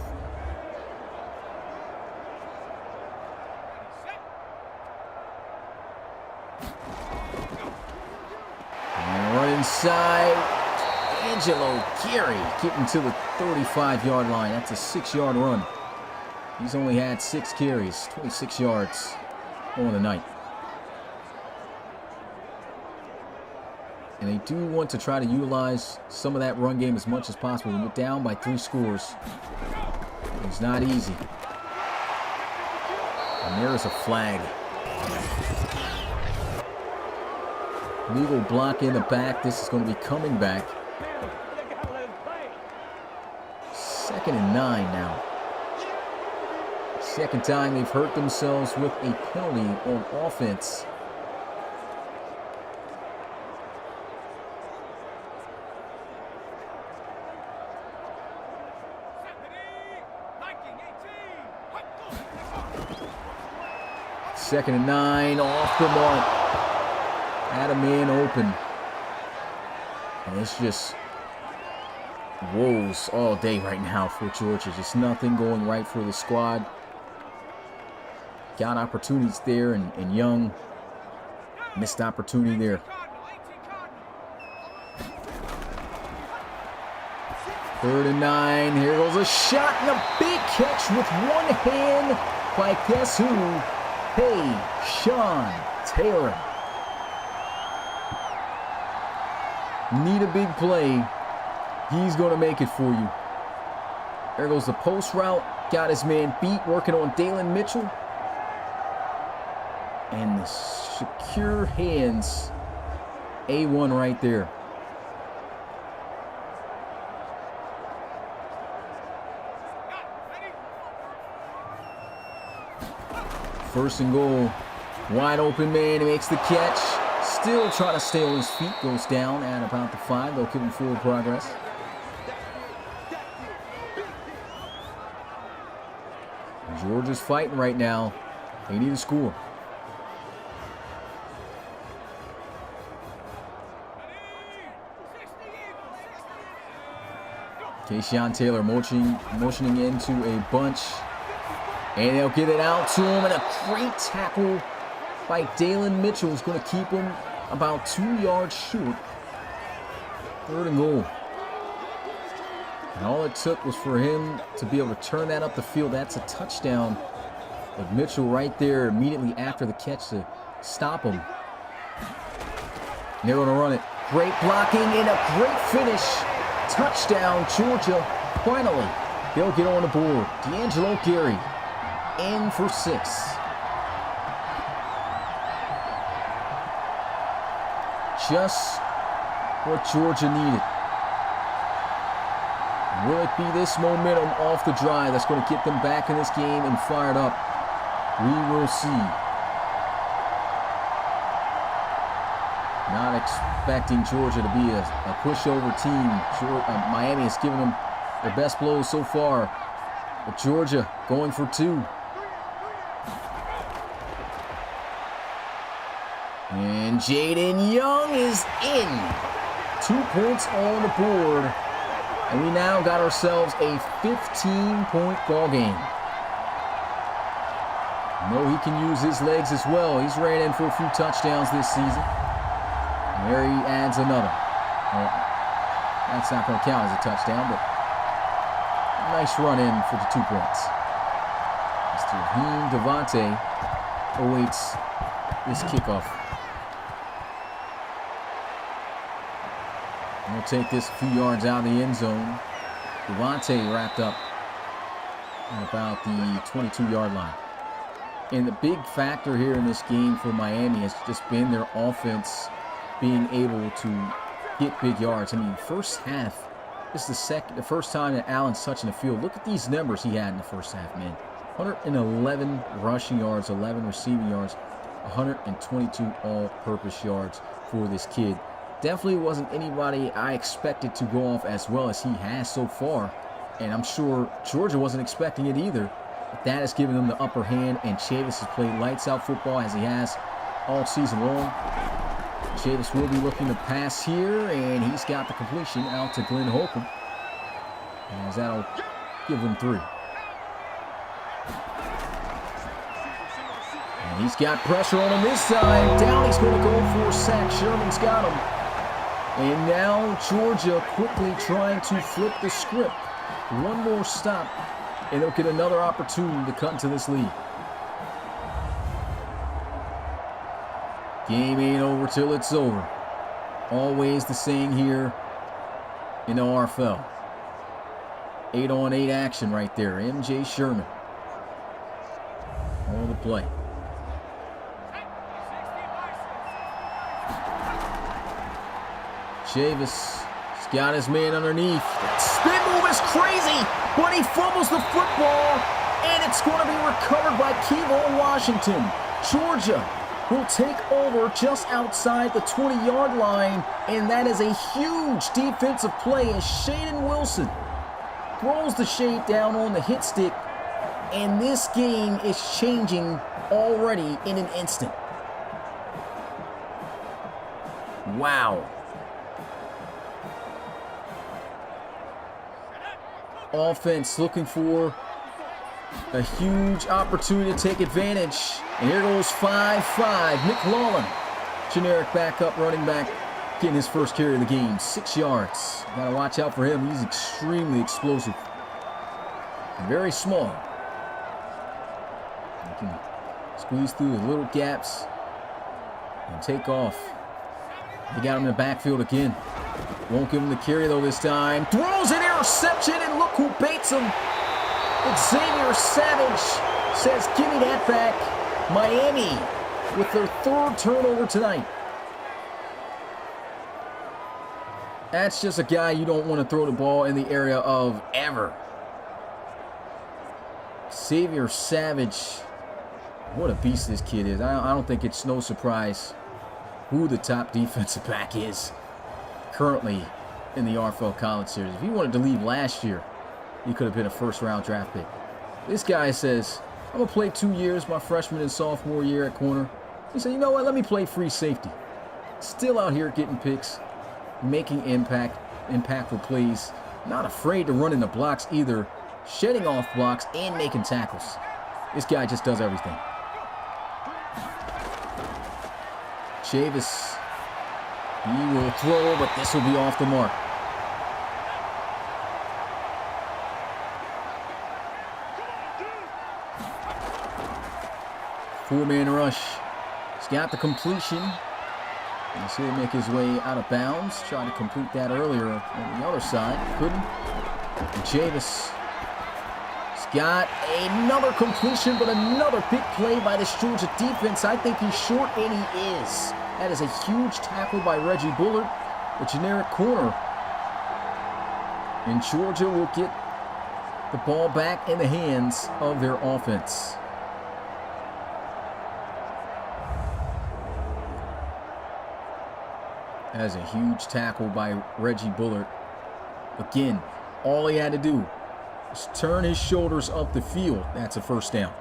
S2: And run inside. Angelo Gary getting to the 35-yard line. That's a 6-yard run. He's only had 6 carries, 26 yards on the night. And they do want to try to utilize some of that run game as much as possible. When you're down by 3 scores, it's not easy. And there is a flag. Legal block in the back. This is going to be coming back. 2nd and 9 now. Second time they've hurt themselves with a penalty on offense. Second and 9, off the mark. Had a man open. And it's just woes all day right now for Georgia. Just nothing going right for the squad. Got opportunities there, and Young missed opportunity there. 3rd and 9. Here goes a shot and a big catch with one hand by guess who? Hey, Sean Taylor. Need a big play. He's going to make it for you. There goes the post route. Got his man beat, working on Dalen Mitchell. And the secure hands. A1 right there. First and goal. Wide open man. He makes the catch. Still trying to stay on his feet. Goes down at about the 5. They'll give him forward progress. Georgia's fighting right now. They need a score. Keyshawn Taylor motioning into a bunch. And they'll get it out to him. And a great tackle by Dalen Mitchell is going to keep him about 2 yards short. 3rd and goal. And all it took was for him to be able to turn that up the field. That's a touchdown. But Mitchell right there immediately after the catch to stop him. And they're going to run it. Great blocking and a great finish. Touchdown, Georgia. Finally, they'll get on the board. D'Angelo Gary in for 6. Just what Georgia needed. Will it be this momentum off the drive that's going to get them back in this game and fired up? We will see. Not expecting Georgia to be a pushover team. Miami has given them their best blows so far. But Georgia going for 2. And Jaden Young is in. 2 points on the board And we now got ourselves a 15-point ball game. No, he can use his legs as well. He's ran in for a few touchdowns this season. And there he adds another. Well, that's not going to count as a touchdown, but a nice run in for the 2 points. Mr. Raheem Devontae awaits this kickoff. And we'll take this a few yards out of the end zone. Devontae wrapped up at about the 22-yard line. And the big factor here in this game for Miami has just been their offense being able to get big yards. I mean, first half, this is the first time that Allen's touching the field. Look at these numbers he had in the first half, man. 111 rushing yards, 11 receiving yards, 122 all-purpose yards for this kid. Definitely wasn't anybody I expected to go off as well as he has so far. And I'm sure Georgia wasn't expecting it either. But that has given them the upper hand, and Chavis has played lights-out football as he has all season long. Chavis will be looking to pass here, and he's got the completion out to Glenn Holcomb. As that'll give them 3. And he's got pressure on him this time. Down, he's going to go for a sack. Sherman's got him. And now Georgia quickly trying to flip the script. One more stop, and they'll get another opportunity to cut into this lead. Game ain't over till it's over. Always the saying here in the RFL. 8-on-8 action right there. MJ Sherman on the play. Chavis has got his man underneath. Spin move is crazy, but he fumbles the football, and it's going to be recovered by Kevon Washington. Georgia will take over just outside the 20-yard line, and that is a huge defensive play as Shaden Wilson throws the shade down on the hit stick, and this game is changing already in an instant. Wow. Offense looking for a huge opportunity to take advantage. And here goes 5-5. McLaurin, generic backup running back, getting his first carry of the game. 6 yards. Got to watch out for him. He's extremely explosive. And very small. He can squeeze through the little gaps and take off. They got him in the backfield again. Won't give him the carry though this time. Throws an interception, and look who baits him. Xavier Savage says, "Give me that back." Miami with their 3rd turnover tonight. That's just a guy you don't want to throw the ball in the area of ever. Xavier Savage. What a beast this kid is. I don't think it's no surprise who the top defensive back is currently in the RFL College Series. If he wanted to leave last year, he could have been a 1st-round draft pick. This guy says, I'm going to play 2 years, my freshman and sophomore year at corner. He said, you know what, let me play free safety. Still out here getting picks, making impactful plays, not afraid to run in the blocks either, shedding off blocks and making tackles. This guy just does everything. Chavis, he will throw, but this will be off the mark. Four-man rush. He's got the completion. You see him make his way out of bounds. Tried to complete that earlier on the other side. Couldn't. And Chavis has got another completion, but another big play by this Georgia defense. I think he's short, and he is. That is a huge tackle by Reggie Bullard, the generic corner. And Georgia will get the ball back in the hands of their offense. That is a huge tackle by Reggie Bullard. Again, all he had to do was turn his shoulders up the field. That's a first down.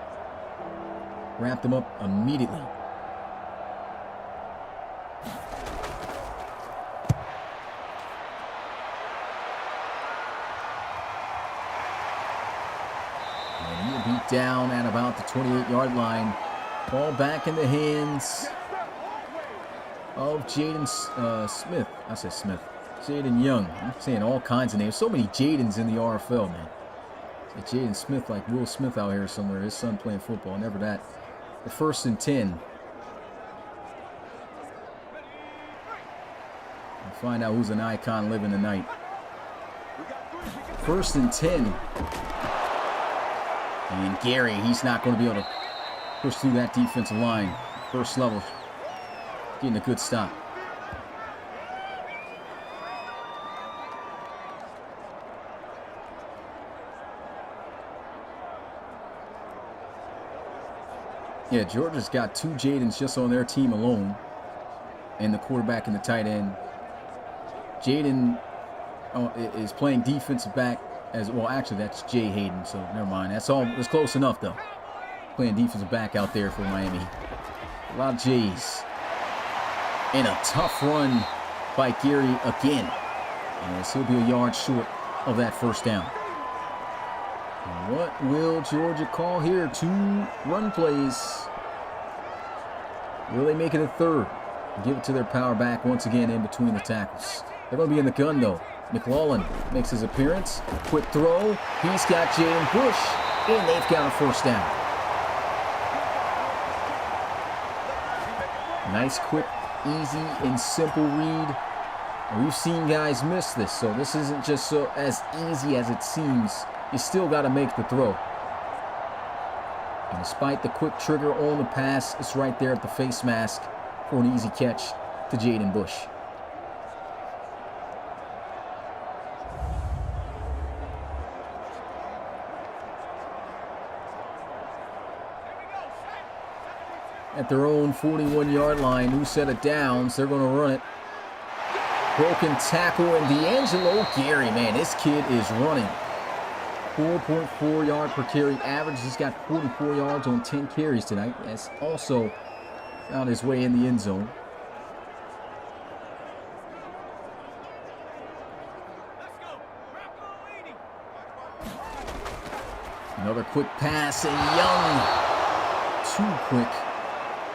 S2: Wrapped him up immediately. beat down at about the 28-yard line. Ball back in the hands of Jaden Smith. I said Smith. Jaden Young. I'm saying all kinds of names. So many Jadens in the RFL, man. Jaden Smith, like Will Smith out here somewhere. His son playing football. Never that. The 1st and 10. We'll find out who's an icon living tonight. 1st and 10. And Gary, he's not going to be able to push through that defensive line. First level. Getting a good stop. Yeah, Georgia's got 2 Jadens just on their team alone. And the quarterback and the tight end. Jaden is playing defensive back as well. Actually, that's Jay Hayden, so never mind. That's close enough, though. Playing defensive back out there for Miami. A lot of J's. And a tough run by Gary again. And he'll be a yard short of that first down. What will Georgia call here? 2 run plays. Will they make it a third? Give it to their power back once again in between the tackles. They're going to be in the gun, though. McClellan makes his appearance. Quick throw. He's got Jaden Bush. And they've got a first down. Nice, quick, easy, and simple read. And we've seen guys miss this, so this isn't just so as easy as it seems. You still got to make the throw. And despite the quick trigger on the pass, it's right there at the face mask for an easy catch to Jaden Bush. At their own 41-yard line, new set of downs. They're going to run it. Broken tackle, and D'Angelo Gary, man, this kid is running. 4.4 yard per carry average. He's got 44 yards on 10 carries tonight. That's also found his way in the end zone. Another quick pass, and Young. Too quick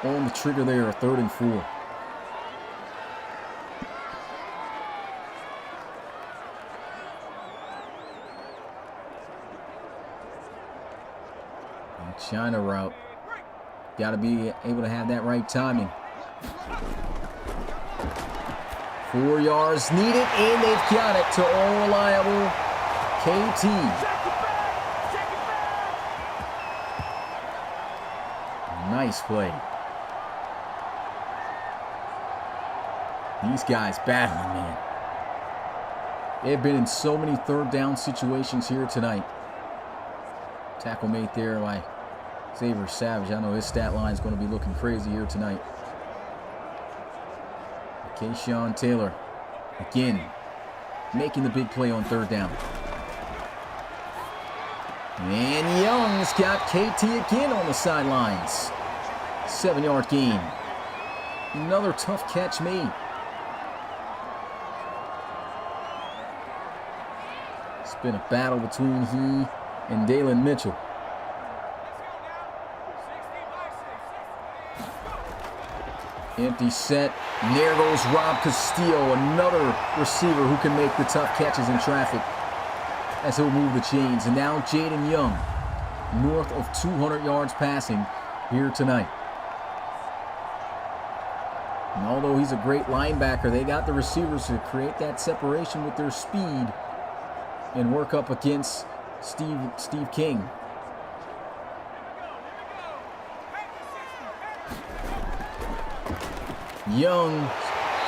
S2: on the trigger there, 3rd and 4. China route. Got to be able to have that right timing. 4 yards needed, and they've got it to all reliable KT. Nice play. These guys battling, man. They've been in so many 3rd down situations here tonight. Tackle made there by Xavier Savage. I know his stat line is going to be looking crazy here tonight. Keyshawn Taylor, again, making the big play on 3rd down. And Young's got KT again on the sidelines. 7-yard gain. Another tough catch made. It's been a battle between he and Dalen Mitchell. Empty set. And there goes Rob Castillo, another receiver who can make the tough catches in traffic as he'll move the chains. And now Jaden Young, north of 200 yards passing here tonight. And although he's a great linebacker, they got the receivers to create that separation with their speed and work up against Steve King. Young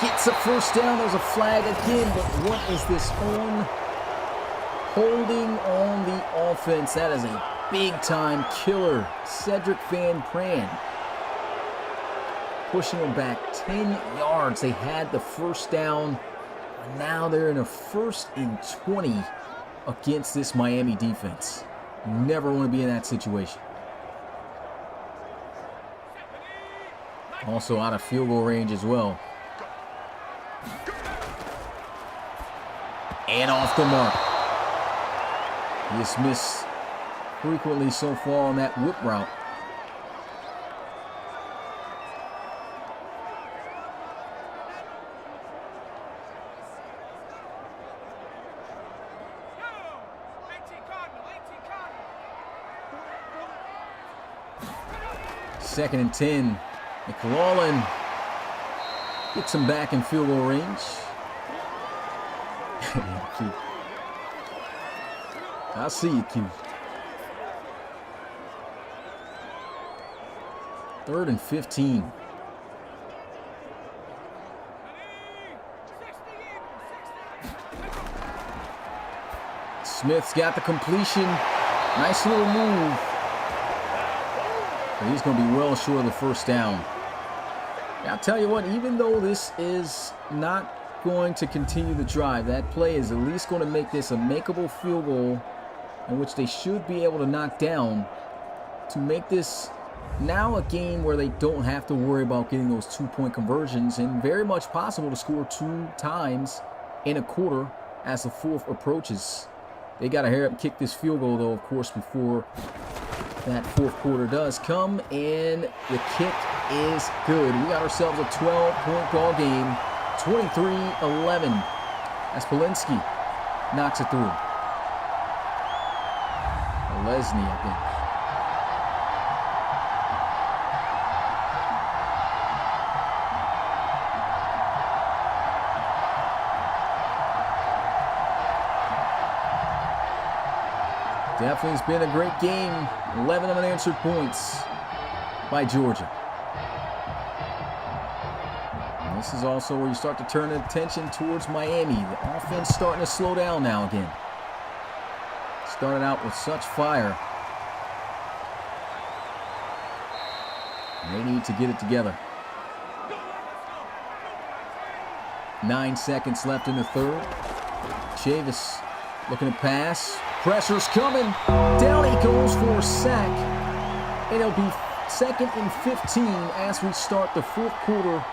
S2: gets a first down. There's a flag again, but what is this on? Holding on the offense. That is a big-time killer. Cedric Van Pran pushing them back 10 yards. They had the first down. Now they're in a 1st and 20 against this Miami defense. Never want to be in that situation. Also out of field goal range as well. And off the mark. He just missed frequently so far on that whip route. Second and 10. McLaughlin gets him back in field goal range. I see you, Q. 3rd and 15. Smith's got the completion. Nice little move. But he's going to be well short of the first down. I'll tell you what, even though this is not going to continue the drive, that play is at least going to make this a makeable field goal in which they should be able to knock down to make this now a game where they don't have to worry about getting those 2-point conversions, and very much possible to score 2 times in a quarter as the fourth approaches. They got to hurry up and kick this field goal, though, of course, before that fourth quarter does come, and the kick is good. We got ourselves a 12-point ball game, 23-11, as Polinsky knocks it through. Lesney, I think. Definitely has been a great game. 11 unanswered points by Georgia. And this is also where you start to turn attention towards Miami. The offense starting to slow down now again. Started out with such fire. And they need to get it together. 9 seconds left in the third. Chavis looking to pass. Pressure's coming. Down he goes for a sack. And it'll be 2nd and 15 as we start the fourth quarter.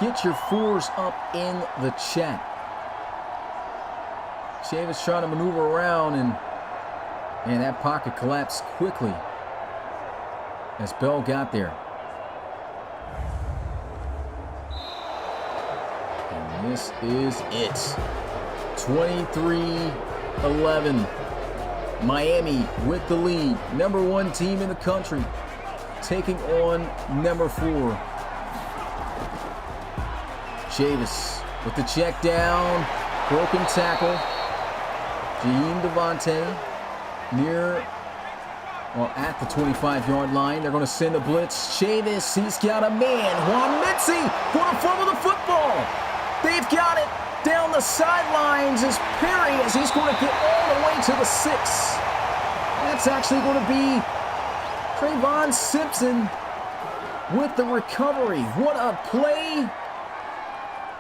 S2: Get your 4s up in the chat. Chavis trying to maneuver around, and that pocket collapsed quickly as Bell got there. And this is it. 23-11. Miami with the lead. Number 1 team in the country taking on number 4. Chavis with the check down. Broken tackle. Jaheim Devontae at the 25-yard line. They're going to send a blitz. Chavis, he's got a man. Juan Mitzi going to fumble the football. They've got it. Down the sidelines is Perry as he's going to get all the way to the 6. That's actually going to be Trayvon Simpson with the recovery. What a play.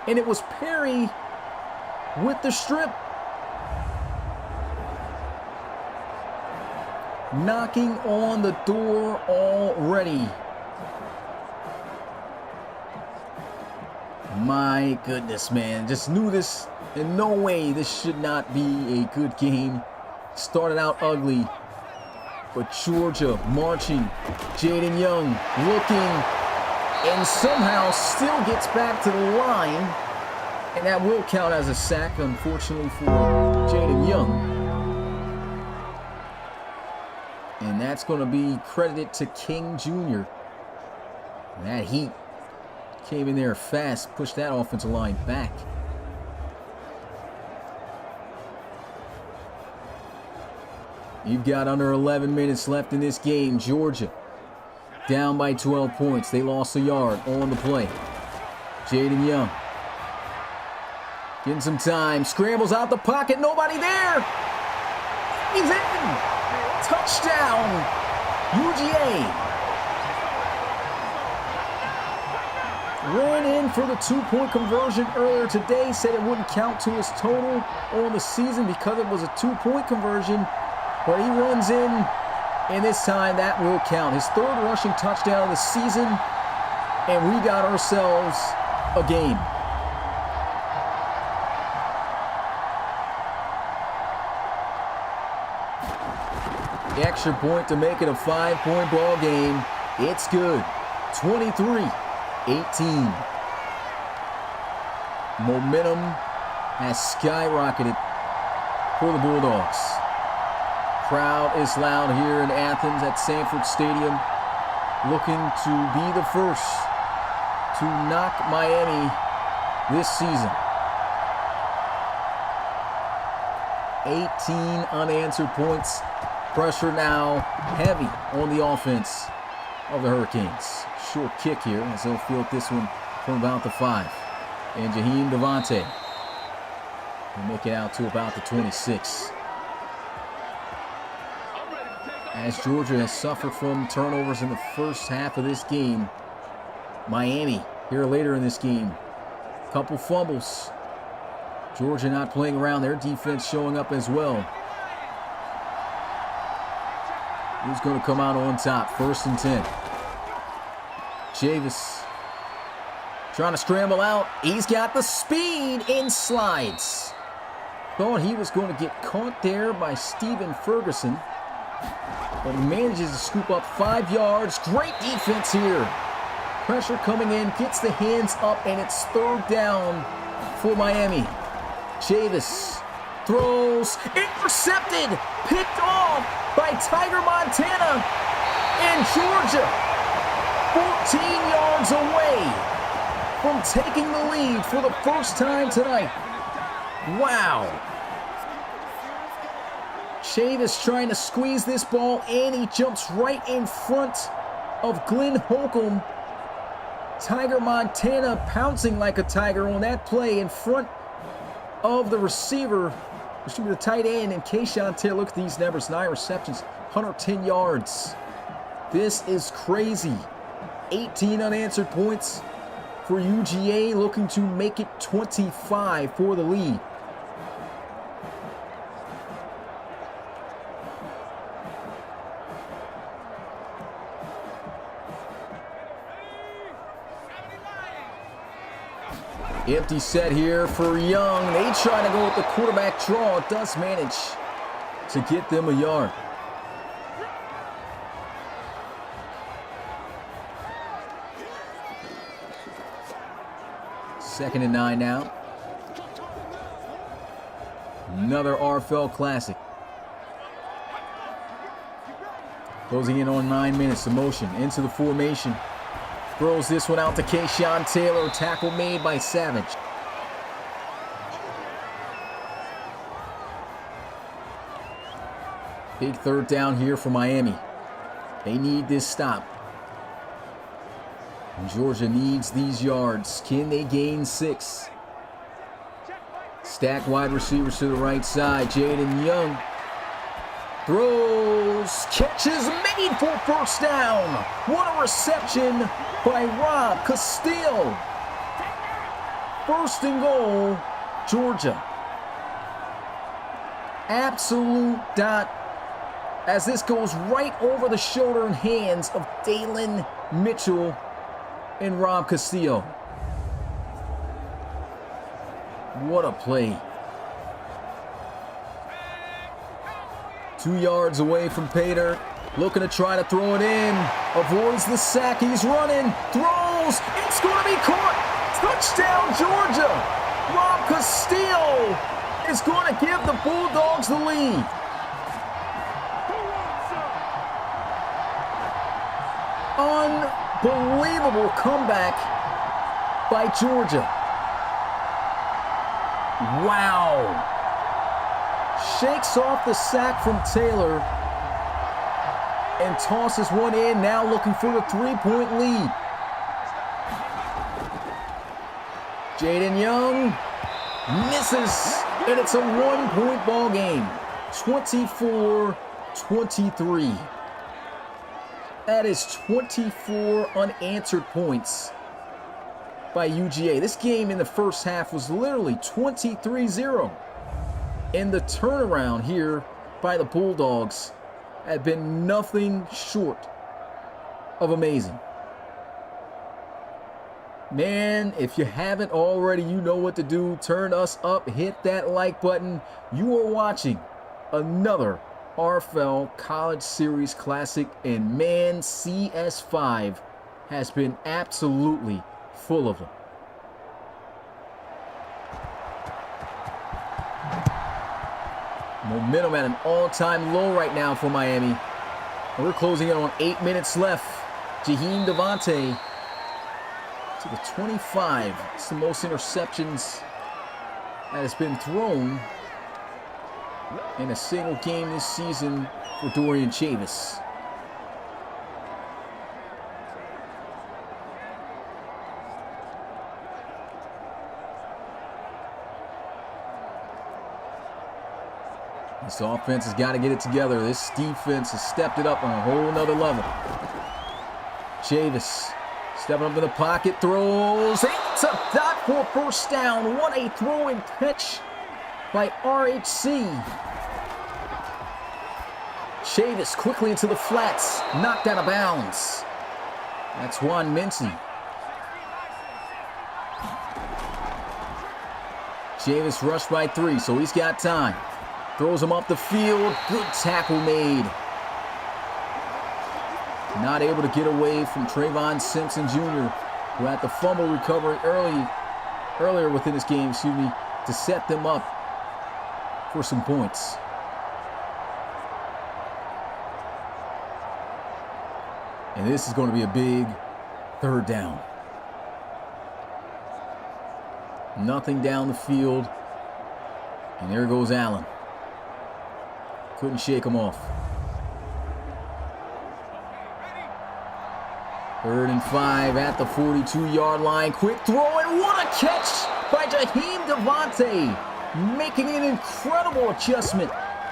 S2: And it was Perry with the strip. Knocking on the door already. My goodness, man. Just knew this. In no way this should not be a good game. Started out ugly. But Georgia marching. Jaden Young looking. And somehow still gets back to the line. And that will count as a sack, unfortunately, for Jaden Young. And that's going to be credited to King Jr. And that heat came in there fast, pushed that offensive line back. You've got under 11 minutes left in this game. Georgia down by 12 points. They lost a yard on the play. Jaden Young getting some time. Scrambles out the pocket. Nobody there. He's in. Touchdown. UGA. Ran in for the 2-point conversion earlier today. Said it wouldn't count to his total on the season because it was a 2-point conversion. But he runs in, and this time that will count. His 3rd rushing touchdown of the season, and we got ourselves a game. extra point to make it a 5-point ball game. It's good. 23-18. Momentum has skyrocketed for the Bulldogs. Crowd is loud here in Athens at Sanford Stadium, looking to be the first to knock Miami this season. 18 unanswered points. Pressure now heavy on the offense of the Hurricanes. Short kick here as they'll field this one from about the 5. And Jaheim Devontae will make it out to about the 26. As Georgia has suffered from turnovers in the first half of this game, Miami here later in this game, couple fumbles. Georgia not playing around, their defense showing up as well. Who's going to come out on top? 1st and 10. Chavis trying to scramble out. He's got the speed and slides. Thought he was going to get caught there by Stephen Ferguson, but manages to scoop up 5 yards. Great defense here. Pressure coming in, gets the hands up, and it's 3rd down for Miami. Chavis throws, intercepted, picked off by Tiger Montana, and Georgia 14 yards away from taking the lead for the first time tonight. Wow. Chavis trying to squeeze this ball, and he jumps right in front of Glenn Holcomb. Tiger Montana pouncing like a tiger on that play in front of the receiver, which should be the tight end, and Keyshawn Taylor. Look at these numbers: 9 receptions, 110 yards. This is crazy. 18 unanswered points for UGA, looking to make it 25 for the lead. Empty set here for Young. They try to go with the quarterback draw. It does manage to get them a yard. Second and 9 now. Another RFL Classic. Closing in on 9 minutes. The motion into the formation. Throws this one out to Keyshawn Taylor. Tackle made by Savage. Big 3rd down here for Miami. They need this stop. And Georgia needs these yards. Can they gain 6? Stack wide receivers to the right side. Jaden Young throws, catches made for 1st down. What a reception by Rob Castile. 1st and goal, Georgia. Absolute dot, as this goes right over the shoulder and hands of Dalen Mitchell and Rob Castillo. What a play. 2 yards away from Pater. Looking to try to throw it in. Avoids the sack. He's running. Throws. It's going to be caught. Touchdown, Georgia. Rob Castillo is going to give the Bulldogs the lead. Unbelievable comeback by Georgia. Wow. Shakes off the sack from Taylor and tosses one in, now looking for the 3-point lead. Jaden Young misses, and it's a 1-point ball game. 24-23. That is 24 unanswered points by UGA. This game in the first half was literally 23-0. And the turnaround here by the Bulldogs had been nothing short of amazing. Man, if you haven't already, you know what to do. Turn us up, hit that like button. You are watching another RFL College Series Classic, and man, CS5 has been absolutely full of them. Momentum at an all-time low right now for Miami. We're closing in on 8 minutes left. Jaheim Devontae to the 25. It's the most interceptions that has been thrown in a single game this season for Dorian Chavis. This offense has got to get it together. This defense has stepped it up on a whole nother level. Chavis stepping up in the pocket, throws. It's a dot for first down. What a throw and catch by RHC. Chavis quickly into the flats, knocked out of bounds. That's Juan Mincy. Chavis rushed by 3, so he's got time. Throws him up the field. Good tackle made. Not able to get away from Trayvon Simpson Jr., who had the fumble recovery earlier within this game, to set them up for some points. And this is going to be a big third down. Nothing down the field. And there goes Allen. Couldn't shake him off. 3rd and 5 at the 42-yard line. Quick throw, and what a catch by Jaheim Devontae. Making an incredible adjustment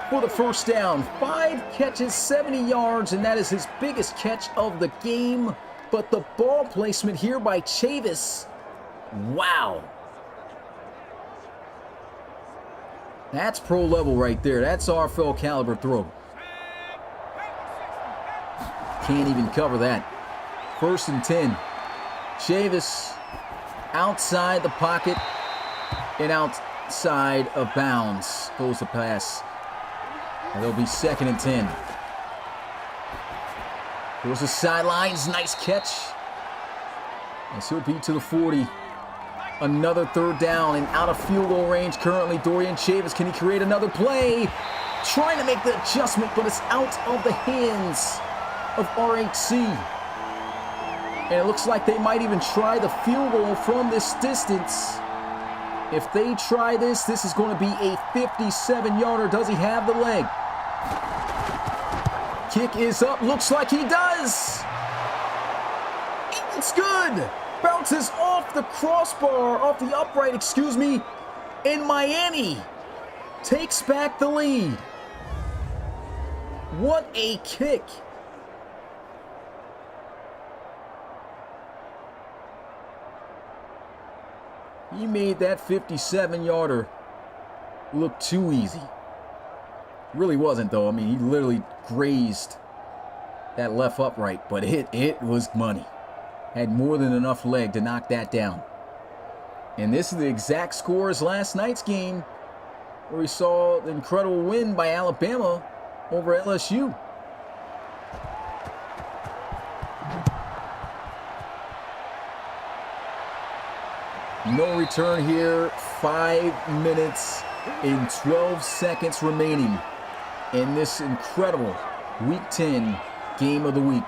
S2: for the first down. 5 catches, 70 yards, and that is his biggest catch of the game. But the ball placement here by Chavis, wow. That's pro level right there. That's RFL caliber throw. Can't even cover that. 1st and 10. Chavis outside the pocket and outside of bounds. Goes the pass. And it'll be 2nd and 10. Goes the sidelines. Nice catch. And he'll be to the 40. Another 3rd down and out of field goal range currently. Dorian Chavis, can he create another play? Trying to make the adjustment, but it's out of the hands of RHC. And it looks like they might even try the field goal from this distance. If they try this, this is going to be a 57-yarder. Does he have the leg? Kick is up. Looks like he does. It's good. Bounces off the crossbar, off the upright, and Miami takes back the lead. What a kick. He made that 57-yarder look too easy. Really wasn't, though. I mean, he literally grazed that left upright, but it was money. Had more than enough leg to knock that down. And this is the exact score as last night's game, where we saw the incredible win by Alabama over LSU. No return here. 5 minutes and 12 seconds remaining in this incredible Week 10 game of the week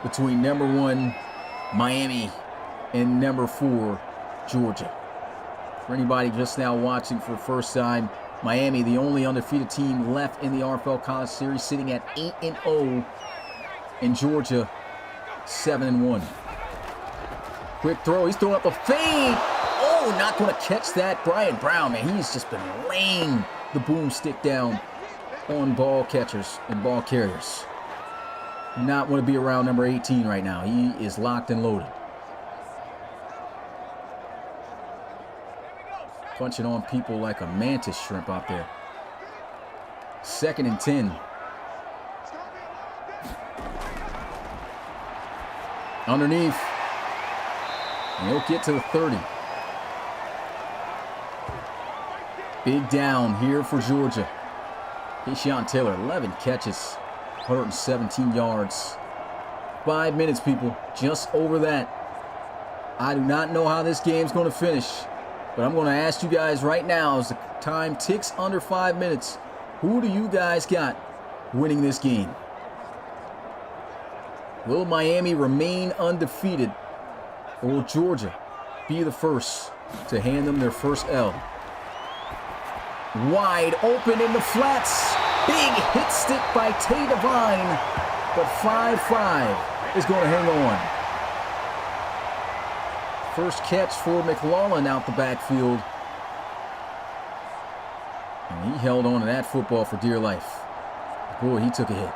S2: between number 1 Miami and number 4 Georgia. For anybody just now watching for the first time, Miami, the only undefeated team left in the RFL College Series, sitting at 8-0, and Georgia 7-1. Quick throw. He's throwing up a fade. Oh, not going to catch that. Brian Brown, man, he's just been laying the boomstick down on ball catchers and ball carriers. Not want to be around number 18 right now. He is locked and loaded. Punching on people like a mantis shrimp out there. 2nd and 10. Underneath. And he'll get to the 30. Big down here for Georgia. Keyshawn Taylor, 11 catches, 117 yards. 5 minutes, people, just over that. I do not know how this game's going to finish, but I'm going to ask you guys right now as the time ticks under 5 minutes, who do you guys got winning this game? Will Miami remain undefeated, or will Georgia be the first to hand them their first L? Wide open in the flats. Big hit stick by Tay Devine, but 5-5 is going to hang on. First catch for McLaughlin out the backfield. And he held on to that football for dear life. Boy, he took a hit.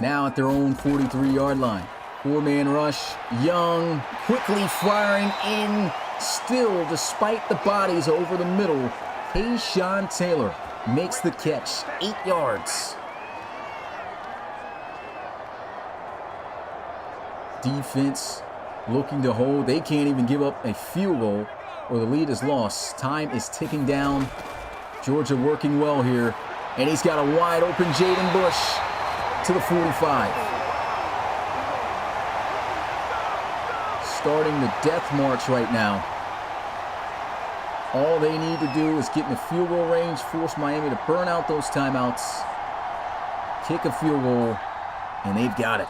S2: Now at their own 43-yard line. 4-man rush. Young quickly firing in. Still, despite the bodies over the middle, Keyshawn Taylor makes the catch. 8 yards. Defense looking to hold. They can't even give up a field goal or the lead is lost. Time is ticking down. Georgia working well here. And he's got a wide open Jaden Bush to the 45. Starting the death march right now. All they need to do is get in the field goal range, force Miami to burn out those timeouts, kick a field goal, and they've got it.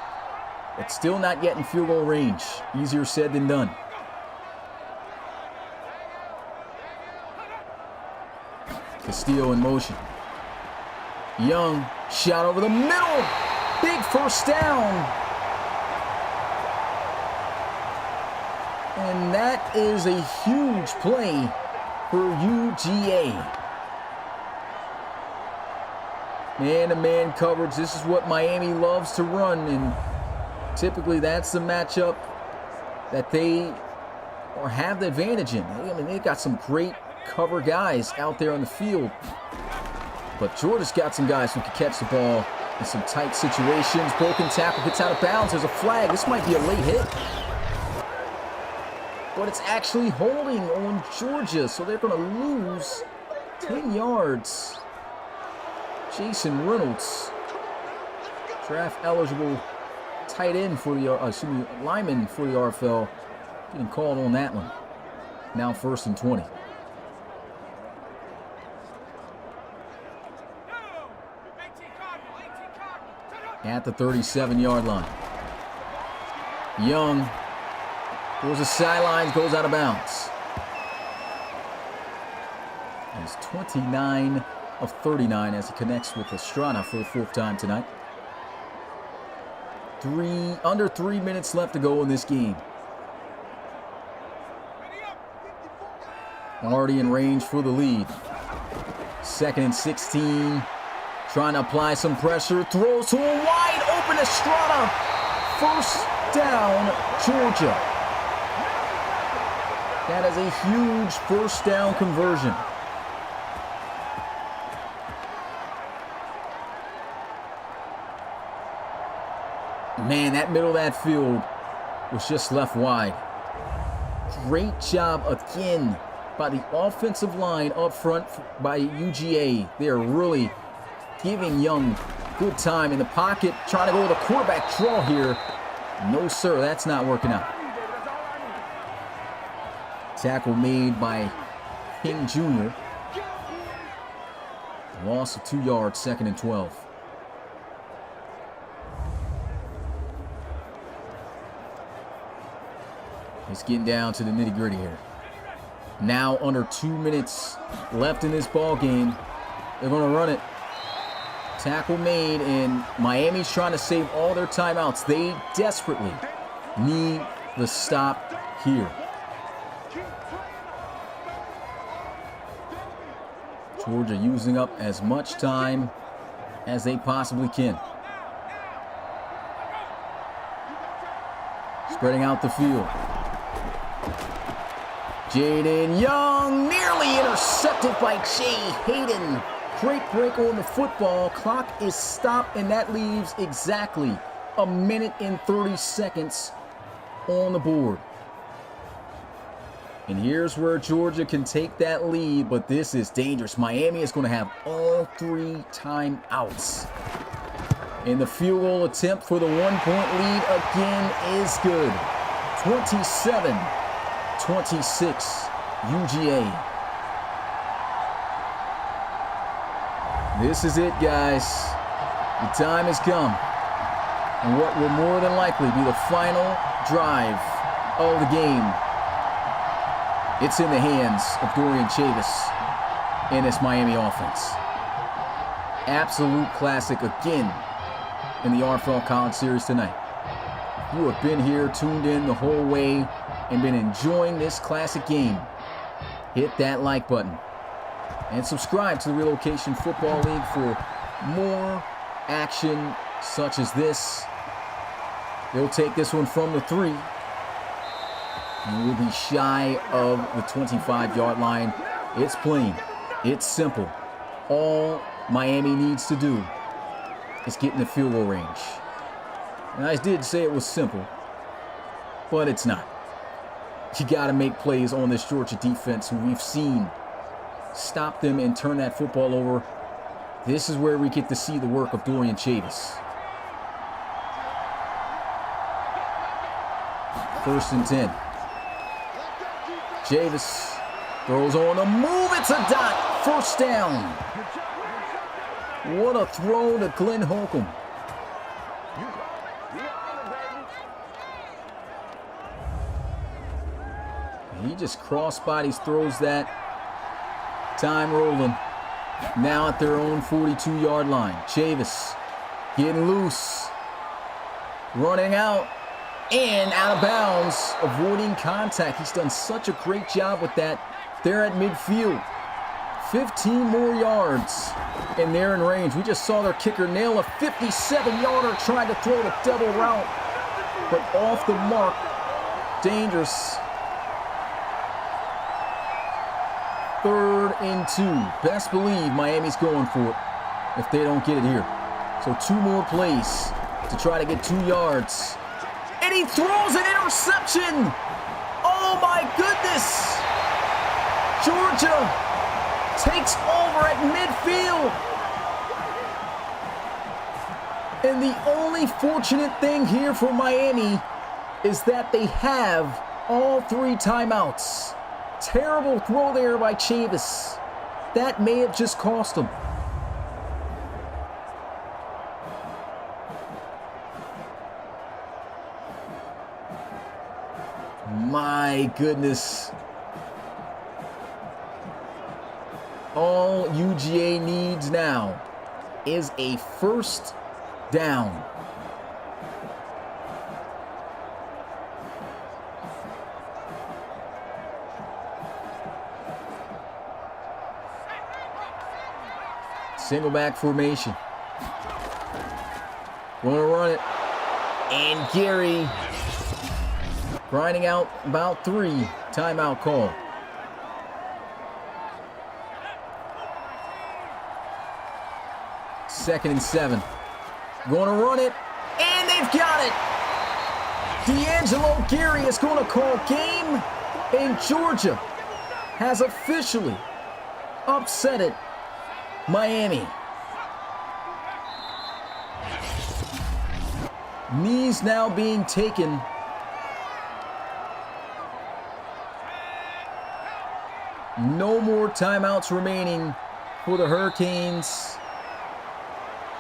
S2: But still not yet in field goal range. Easier said than done. Castillo in motion. Young, shot over the middle. Big first down. And that is a huge play for UGA. Man-to-man coverage. This is what Miami loves to run, and typically that's the matchup that they have the advantage in. I mean, they've got some great cover guys out there on the field. But Georgia's got some guys who can catch the ball in some tight situations. Broken tackle gets out of bounds. There's a flag. This might be a late hit. But it's actually holding on Georgia, so they're going to lose 10 yards. Jason Reynolds, draft-eligible tight end for the, lineman for the RFL, getting called on that one. Now 1st and 20. At the 37-yard line. Young goes to sidelines, goes out of bounds. He's 29 of 39 as he connects with Estrada for the 4th time tonight. Under 3 minutes left to go in this game. Already in range for the lead. 2nd and 16. Trying to apply some pressure. Throws to a wide open Estrada. First down, Georgia. That is a huge first down conversion. Man, that middle of that field was just left wide. Great job again by the offensive line up front by UGA. They are really giving Young good time in the pocket, trying to go with a quarterback draw here. No, sir, that's not working out. Tackle made by King Jr. Loss of 2 yards, 2nd and 12. It's getting down to the nitty-gritty here. Now under 2 minutes left in this ball game. They're going to run it. Tackle made, and Miami's trying to save all their timeouts. They desperately need the stop here. Georgia using up as much time as they possibly can. Spreading out the field. Jaden Young nearly intercepted by Jay Hayden. Great break on the football. Clock is stopped, and that leaves exactly a minute and 30 seconds on the board. And here's where Georgia can take that lead, but this is dangerous. Miami is going to have all 3 timeouts. And the field goal attempt for the 1-point lead again is good. 27-26 UGA. This is it, guys. The time has come. And what will more than likely be the final drive of the game. It's in the hands of Dorian Chavis and this Miami offense. Absolute classic again in the RFL College Series tonight. You have been here, tuned in the whole way, and been enjoying this classic game. Hit that like button. And subscribe to the Relocation Football League for more action such as this. They'll take this one from the 3. And we'll be shy of the 25-yard line. It's plain. It's simple. All Miami needs to do is get in the field goal range. And I did say it was simple, but it's not. You got to make plays on this Georgia defense who we've seen stop them and turn that football over. This is where we get to see the work of Dorian Chavis. 1st and 10. Chavis throws on the move. It's a dot. 1st down. What a throw to Glenn Holcomb. He just cross-bodies, throws that. Time rolling. Now at their own 42-yard line. Chavis getting loose. Running out. And out of bounds. Avoiding contact. He's done such a great job with that. They're at midfield. 15 more yards. And they're in range. We just saw their kicker nail a 57-yarder trying to throw the double route. But off the mark. Dangerous. 3rd and 2. Best believe Miami's going for it if they don't get it here. So 2 more plays to try to get 2 yards. And he throws an interception. Oh my goodness. Georgia takes over at midfield. And the only fortunate thing here for Miami is that they have all 3 timeouts. Terrible throw there by Chavis. That may have just cost him. My goodness. All UGA needs now is a 1st down. Single back formation. Going to run it. And Gary grinding out about 3. Timeout call. Second and 7. Going to run it. And they've got it. D'Angelo Gary is going to call game. And Georgia has officially upset it. Miami. Knees now being taken. No more timeouts remaining for the Hurricanes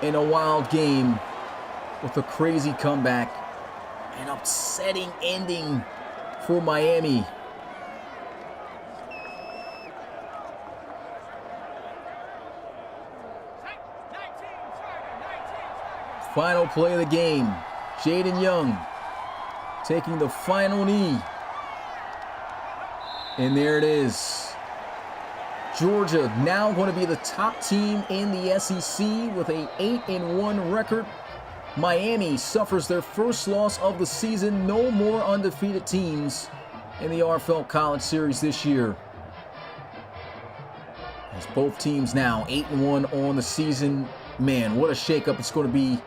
S2: in a wild game with a crazy comeback. An upsetting ending for Miami. Final play of the game. Jaden Young taking the final knee. And there it is. Georgia now going to be the top team in the SEC with a 8-1 record. Miami suffers their first loss of the season. No more undefeated teams in the RFL College Series this year. It's both teams now 8-1 on the season. Man, what a shakeup it's going to be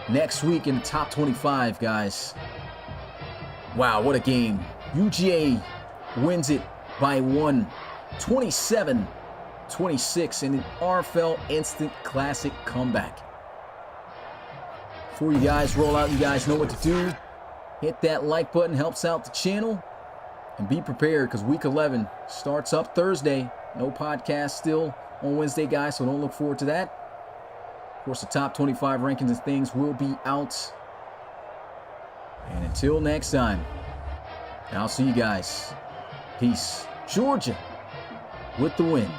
S2: next week in the top 25, guys. Wow, what a game. UGA wins it by 27-26 in an RFL instant classic comeback. Before you guys roll out, you guys know what to do. Hit that like button, helps out the channel. And be prepared because week 11 starts up Thursday. No podcast still on Wednesday, guys, so don't look forward to that. Of course, the top 25 rankings and things will be out. And until next time, I'll see you guys. Peace. Georgia with the win.